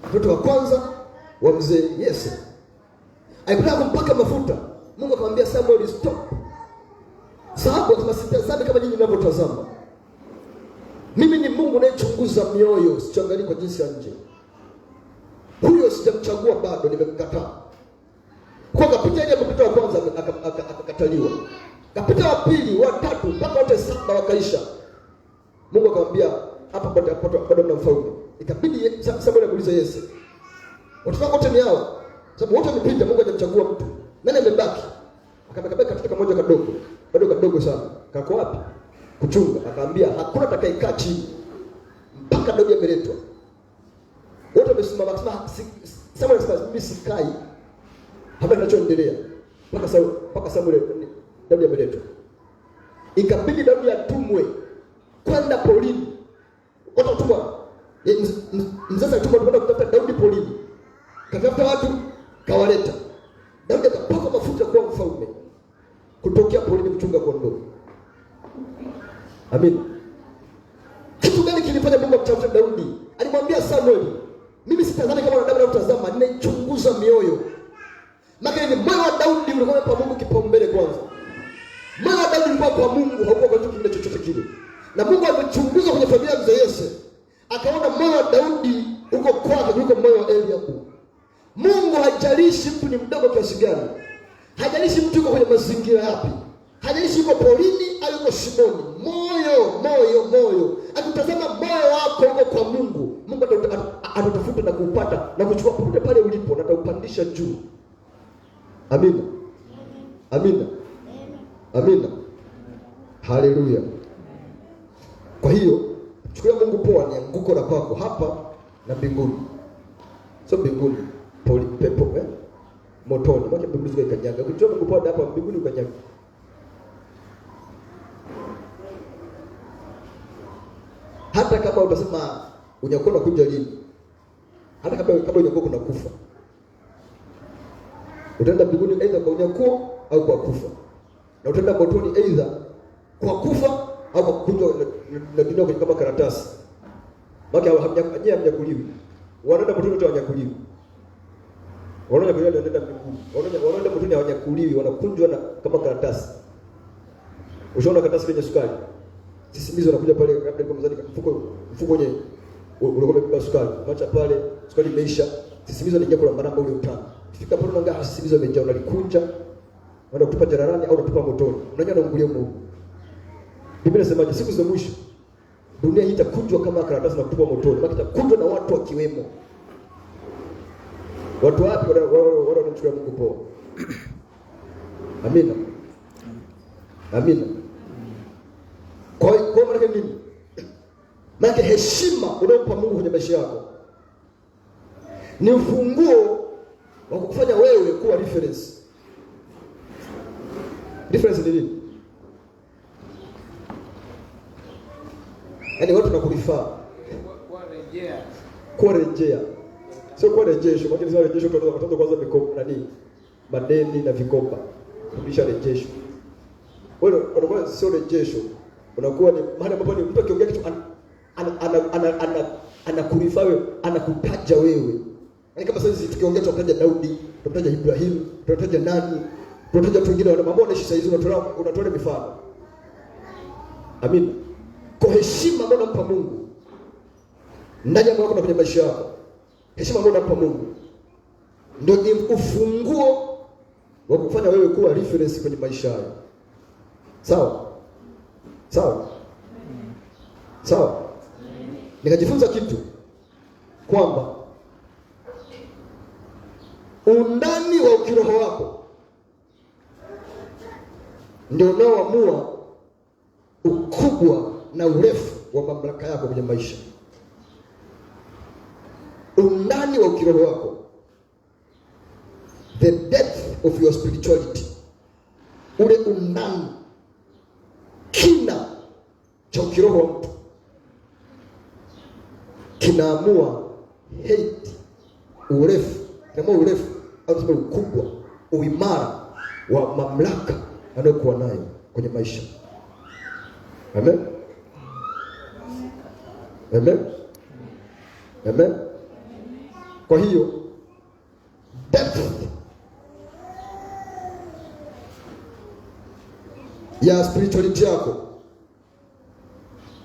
Mtoto wa kwanza wa mzee Yese. Alipotaka kumpaka mafuta, Mungu akamwambia Samuel, stop. Sababu kama sitazame kama nyinyi mnavyotazama. Mimi ni Mungu anayechunguza mioyo, siangalii kwa jinsi ya nje. Huyo sijamchagua bado, nimemkataa. Kwa kapita ile mpito wa kwanza akakataliwa. Kapita wa pili, wa tatu, mpaka wote 7 wakaisha. Mungu akamwambia, hapa bado mna mfalme. Ikabidi Samuel amuulize Yese, watoto wote ni hao? Sababu wote wamepita, Mungu hajamchagua mtu. Nani amebaki? Akamwambia katika kamoja kadogo, bado kadogo sana. Kako wapi? Kuchunga. Akaambia hakuna atakayekaa chini mpaka Daudi ameletwa. Wote wamesimama, akasema Samuel akasema mimi sikai. Hapa kinachoendelea mpaka Samuel Daudi ameletwa. Ikabidi Daudi atumwe kwenda polini. Watu watumwa. Mzazi alitumwa kwenda kutafuta Daudi polini. Katafuta watu, kawaleta. Daudi akapaka mafuta kuwa mfalme. kutokea porini kuchunga kondoo. Amen. Kitu gani kilifanya Mungu amtafute Daudi? Alimwambia Samuel, mimi sitazami kama wanadamu wanavyotazama, ninaichunguza mioyo. Maana ni moyo wa Daudi ulikuwa kwa Mungu kipaumbele kwanza. Moyo wa Daudi ulikuwa kwa Mungu, haukuwa kwa kitu kingine chochote kile. Na Mungu amechunguza kwenye familia ya Yese, akaona moyo wa Daudi uko kwake kuliko moyo wa Eliabu. Mungu hajalishi mtu ni mdogo kiasi gani. Hajalishi mtu yuko kwenye mazingira yapi. Hajalishi yuko porini au yuko shimoni. Moyo. Akitazama moyo wako uko kwa Mungu, Mungu atatafuta na kuupata na kuchukua popote pale ulipo na ataupandisha juu. Amina. Haleluya. Kwa hiyo chukua Mungu poa ni anguko la kwako hapa na mbinguni. Sio mbinguni, pepo motoni. Mwake mbinguni zile kanyaga. Ukijua Mungu poa hapa mbinguni ukanyaga. Hata kama utasema unyakuo unakuja lini? Hata kama unyakuo kuna kufa. Utaenda mbinguni aidha kwa unyakuo au kwa kufa. Na utaenda motoni aidha kwa kufa au kwa kukunjwa na dunia kwenye kama karatasi. Maki hamnyakuliwi. Wanaenda motoni wote wanyakuliwi. Wanaenda mbinguni. Wanaenda motoni hawanyakuliwi, wanakunjwa na kama karatasi. Ushaona karatasi kwenye sukari? Sisimizi wanakuja pale labda kwa mzani mfuko wenye ulikuwa umebeba sukari. Macha pale sukari imeisha. Sisimizi wanaingia kwa maramba ule utano. Ukifika pale unaangaa sisimizi wamejaa, unalikunja. Wanaenda kutupa jararani au unatupa motoni. Unajua unaungulia Mungu. Biblia inasema siku za mwisho dunia hii itakunjwa kama karatasi na kutupwa motoni. Maana itakunjwa na watu wakiwemo. Watu wapi wanamchukia Mungu poa? Amina. Kwa maana nini? Maana heshima unayompa Mungu kwenye maisha yako ni ufunguo wa kukufanya wewe kuwa reference. Reference ni nini? Yaani watu nakulifaa. Kurejea. Sio kurejesho, maana sio rejesho watoto kwanza mikopo nani? Madeni na vikopa. Kurudisha rejesho. Wewe unakuwa sio rejesho. Unakuwa ni mahali ambapo ni mtu akiongea kitu anakurifaa wewe, anakutaja wewe. Yaani kama sasa tukiongea tunataja Daudi, tunataja Ibrahim, tunataja nani? Tunataja watu wengine ambao wanaishi sasa hizi, unatoa mifano. Amina. Kwa heshima ambayo unampa Mungu ndani ya moyo wako na kwenye maisha yako, heshima ambayo unampa Mungu ndio ni ufunguo wa kufanya wewe kuwa reference kwenye maisha yako. Sawa. Nikajifunza kitu kwamba undani wa kiroho wako ndio unaoamua ukubwa na urefu wa mamlaka yako kwenye maisha. Undani wa kiroho wako, the depth of your spirituality, ule undani, kina cha kiroho wa mtu kinaamua urefu au ukubwa, uimara wa mamlaka anayokuwa nayo kwenye maisha. Amen. Kwa hiyo depth ya spirituality yako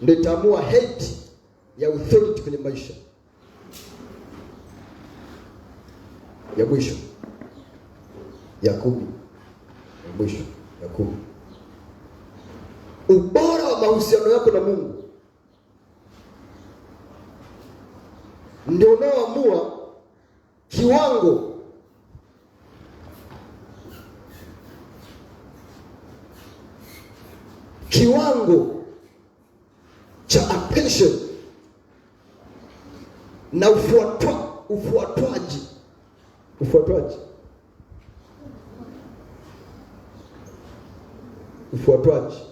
ndio itaamua height ya authority kwenye maisha. Ya mwisho ya 10. Ubora wa mahusiano yako na Mungu ndio unaoamua kiwango cha attention na ufuatwaji,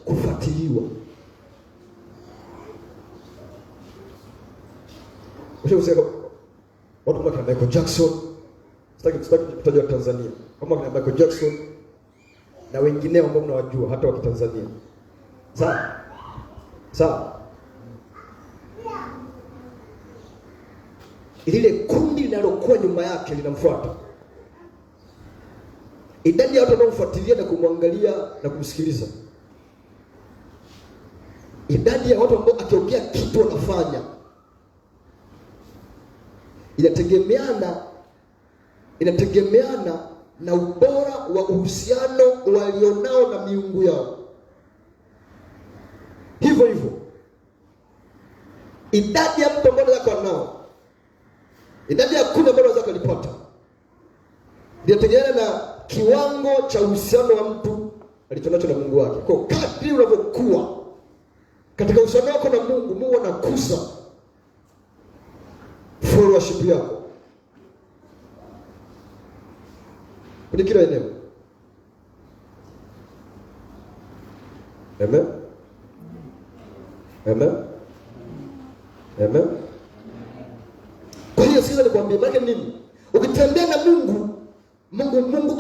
kufuatiliwa. Ushausema watu kama Michael Jackson, sitaki kutaja Tanzania, kama Michael Jackson na wengineo ambao mnawajua hata wa Kitanzania. Sawa. Lile kundi linalokuwa nyuma yake linamfuata. Idadi ya watu wanaomfuatilia na kumwangalia na kumsikiliza. Idadi ya watu ambao akiongea kitu wanafanya. Inategemeana na ubora wa uhusiano walionao na miungu yao. Hivyo idadi ya mtu ambao anaweza nao, idadi ya kundi ambao anaweza kulipata, inategemeana na kiwango cha uhusiano wa mtu alichonacho na Mungu wake. Kwa kadri unavyokuwa katika uhusiano wako na Mungu, Mungu anakuza followership yako kwenye kila eneo. Amen. Kwa hiyo sasa nikwambie maana nini? Ukitembea na Mungu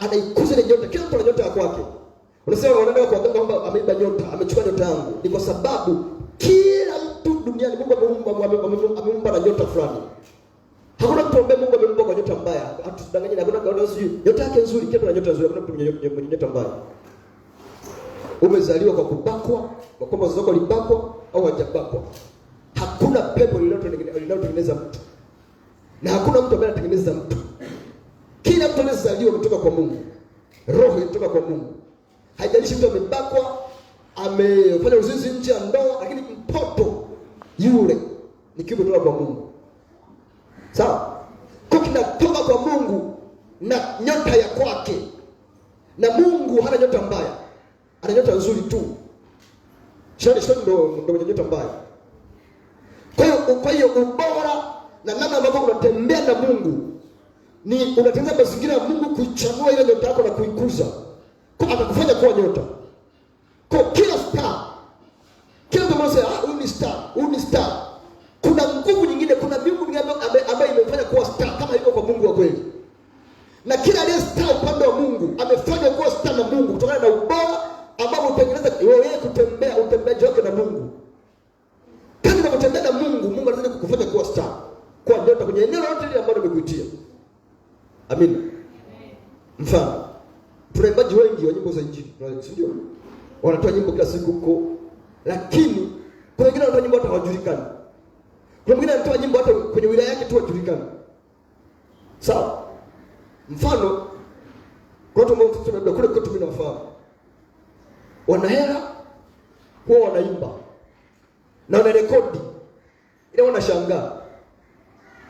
anaikuza ile nyota. Kila mtu ana nyota ya kwake. Unasema wanaenda kwa Mungu kwamba ameiba nyota, amechukua nyota yangu. Ni kwa sababu kila mtu duniani Mungu ameumba na nyota fulani. Hakuna mtu ambaye Mungu ameumba kwa nyota mbaya. Hatudanganyane, hakuna kaona sijui nyota yake nzuri, kila nyota nzuri, hakuna mtu mwenye nyota mbaya. Umezaliwa kwa kubakwa, kwa kwamba wazazi wako walibakwa au hajabakwa. Hakuna pepo linalotengeneza mtu. Na hakuna mtu ambaye anatengeneza mtu. Kila mtu anayezaliwa kutoka kwa Mungu. Roho inatoka kwa Mungu. Haijalishi mtu amebakwa, amefanya uzinzi nje ya ndoa, lakini mtoto yule ni kiumbe kutoka kwa Mungu. Sawa? Kwa kinatoka kwa Mungu na nyota ya kwake. Na Mungu hana nyota mbaya. Ana nyota nzuri tu. Shetani ndo mwenye nyota mbaya. Kwa hiyo ubora na namna ambavyo unatembea na Mungu ni unatengeneza mazingira ya Mungu kuichanua ile nyota yako na kuikuza. Kwa atakufanya kuwa nyota. Kwa kila star, kila mtu mmoja huyu ni star. Kuna nguvu nyingine, kuna miungu mingine ambayo imefanya kuwa star kama ilivyo kwa Mungu wa kweli. Na kila aliye star upande wa Mungu amefanya kuwa star na Mungu kutokana na ubora ambao utengeneza wewe kutembea utembeaji wake na Mungu. Kama unatembea na Mungu, Mungu anaweza kukufanya kuwa star, kwa nyota kwenye eneo lote lile ambalo umekuitia. Amina. Mfano, tunaimbaji wengi wa nyimbo za injili, ndio wanatoa nyimbo kila siku huko, lakini kuna wengine wanatoa nyimbo hata hawajulikani. Kuna mwingine anatoa nyimbo hata kwenye wilaya yake tu hajulikani. Sawa? Mfano, kwa watu ambao tunabeba kule kwetu mimi nafahamu. Wana hela, huwa wanaimba. Na wana rekodi. Ile wanashangaa.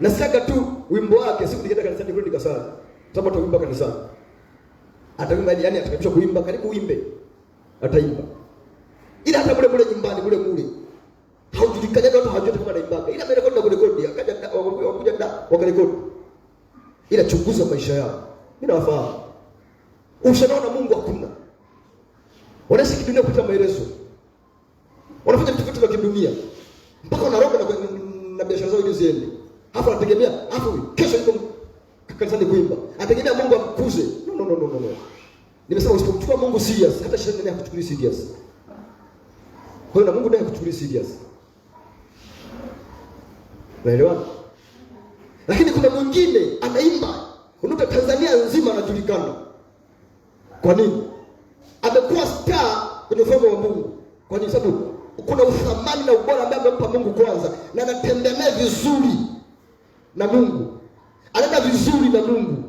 Nasikia tu wimbo wake siku nikienda kanisani kule nikasali. Sababu ataimba kanisani. Ataimba yani atakabisha kuimba karibu uimbe. Ataimba. Ila hata mule nyumbani mule. Haujulikani hata hawajui kama anaimba. Ila amerekodi na kurekodi akaja wakuja wakarekodi. Ila chunguza maisha yao. Mimi nawafahamu. Ushanaona Mungu hakuna. Wanaishi kidunia kupita maelezo. Wanafanya vitu vya kidunia. Mpaka wanaroga na biashara zao ili ziende. Hapo anategemea, kesho yuko kanisani kuimba. Anategemea Mungu amkuze. No. Nimesema usipomchukua Mungu serious, hata shetani naye hakuchukui serious. Kwa hiyo na Mungu naye hakuchukui serious. Unaelewa? Lakini kuna mwingine anaimba, unakuta Tanzania nzima anajulikana. Kwa nini? Amekuwa star kwenye ufalme wa Mungu. Kwa nini? Sababu kuna uthamani na ubora ambao amempa Mungu kwanza, na anatembea vizuri na Mungu. Anaenda vizuri na Mungu.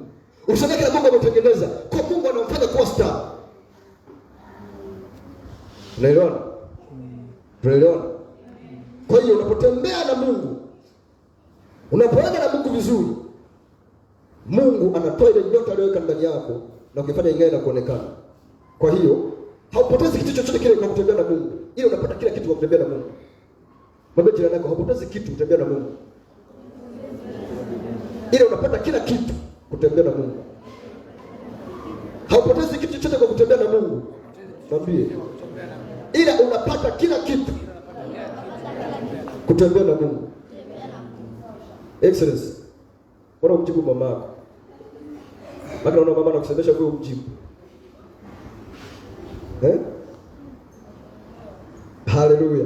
Usione kile Mungu ametengeneza, kwa Mungu anamfanya kuwa star. Unaelewana? Tunaelewana? Kwa hiyo unapotembea na Mungu, unapoenda na Mungu vizuri, Mungu anatoa ile nyota aliyoweka ndani yako na kufanya ingae na kuonekana. Kwa hiyo haupotezi kitu chochote kile kwa kutembea na Mungu. Ile unapata kila kitu kwa kutembea na Mungu. Mwambie jirani yako haupotezi kitu kutembea na Mungu. Ile unapata kila kitu kutembea na Mungu. Haupotezi kitu chochote kwa kutembea na Mungu. Mwambie. Ile unapata kila kitu kutembea na Mungu. Excellence. Bora umjibu mama yako. Bado unaona mama anakusemesha kwa umjibu. Haleluya.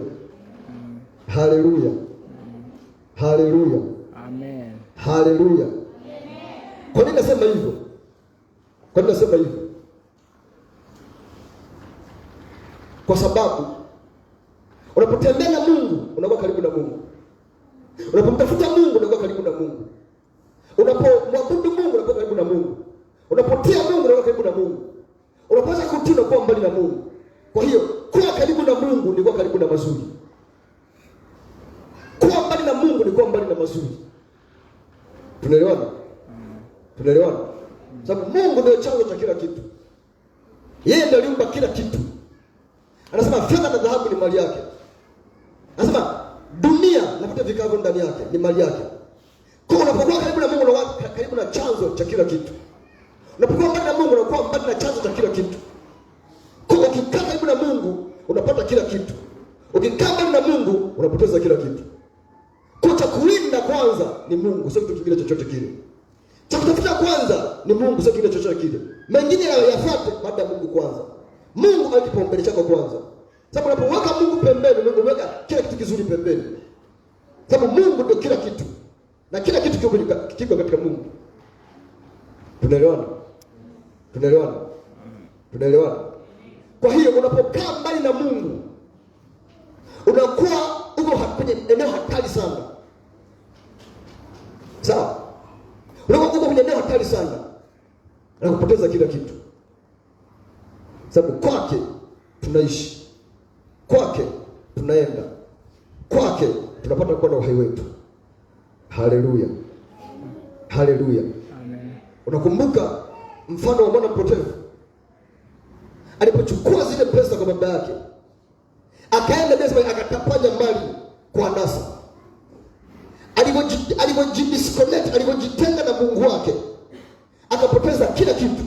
Haleluya. Haleluya. Amen. Haleluya. Kwa nini nasema hivyo? Kwa nini nasema hivyo? Kwa sababu unapotembea na Mungu unakuwa karibu na Mungu. Unapomtafuta Mungu unakuwa karibu na Mungu. Unapomwabudu Mungu unakuwa karibu na Mungu. Unapotia Mungu unakuwa karibu na Mungu. Unapoanza kutii unakuwa mbali na Mungu. Kwa hiyo kuwa karibu na Mungu ni kuwa karibu na mazuri. Kuwa mbali na Mungu ni kuwa mbali na mazuri. Tunaelewana? Tunaelewana? Sababu Mungu ndio chanzo cha kila kitu. Yeye ndiye aliumba kila kitu. Anasema fedha na dhahabu ni mali yake. Anasema dunia na vitu vikavyo ndani yake ni mali yake. Kwa unapokuwa karibu na Mungu unakuwa karibu na chanzo cha kila kitu. Unapokuwa mbali na Mungu unakuwa mbali na chanzo cha kila kitu. Kwa ukikaa karibu na Mungu unapata kila kitu. Ukikaa mbali na Mungu unapoteza kila kitu. Kwa cha kulinda kwanza ni Mungu, sio kitu kingine chochote kile. Cha kutafuta kwanza ni Mungu, sio kile chochote kile. Mengine yafuate baada ya Mungu kwanza. Mungu awe kipaumbele chako kwanza. Sababu unapoweka Mungu pembeni, Mungu weka kila kitu kizuri pembeni. Sababu Mungu ndio kila kitu. Na kila kitu kiko katika Mungu. Tunaelewana? Tunaelewana? Tunaelewana? Kwa hiyo unapokaa mbali na Mungu unakuwa uko kwenye eneo hatari sana. Sawa? Unakuwa kwenye eneo hatari sana. Na kupoteza kila kitu. Sababu kwake tunaishi. Kwake tunaenda. Kwake tunapata kuwa na uhai wetu. Haleluya. Haleluya. Amen. Unakumbuka mfano wa mwana mpotevu? Alipochukua zile pesa kwa baba yake, akaenda Misri akatapanya mali kwa anasa. Alipojidisconnect, alipojitenga na Mungu wake, akapoteza kila kitu.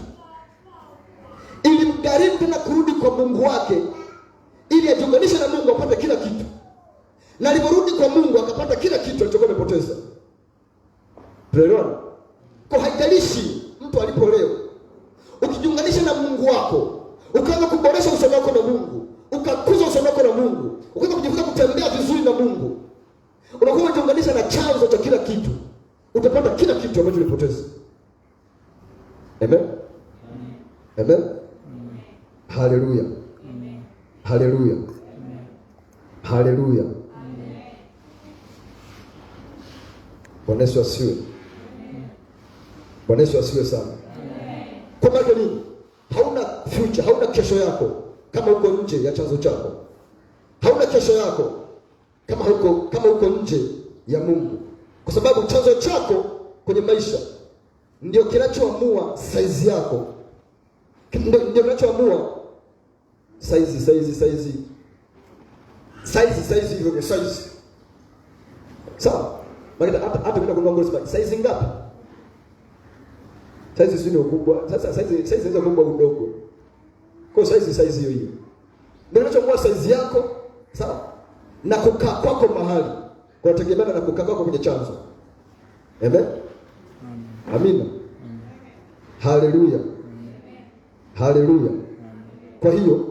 Ilimgharimu tena kurudi kwa Mungu wake ili ajiunganishe na Mungu apate kila kitu. Na aliporudi kwa Mungu akapata kila kitu alichokuwa amepoteza. Tunaelewana? Kwa haijalishi mtu alipo leo, ukijiunganisha na Mungu wako, ukaanza kuboresha uhusiano wako na Mungu, ukakuza uhusiano wako na Mungu, ukaanza kujifunza kutembea vizuri na Mungu, unakuwa unajiunganisha na chanzo cha kila kitu, utapata kila kitu ambacho ulipoteza. Amen. Amen. Haleluya. Haleluya. Haleluya. Bwana Yesu asifiwe. Bwana Yesu asifiwe sana. Kwa maana nini? Hauna future, hauna kesho yako kama uko nje ya chanzo chako. Hauna kesho yako kama uko nje ya Mungu. Kwa sababu chanzo chako kwenye maisha ndio kinachoamua size yako. Ndio kinachoamua size hivyo size. Sawa? Maana hata kuna kununua nguo size ngapi? Size sio ukubwa. Sasa size inaweza kuwa udogo. Kwa size hiyo hiyo. Ndio kinachoamua size yako, sawa? Na kukaa kwako mahali. Kunategemeana na kukaa kwako kwenye chanzo. Amen. Amina. Haleluya. Haleluya. Kwa hiyo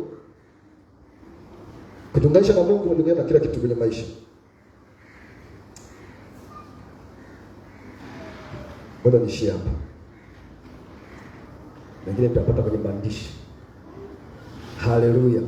kutunganisha na Mungu ndio na kila kitu kwenye maisha. Bado nishi hapa. Mengine tutapata kwenye maandishi. Haleluya.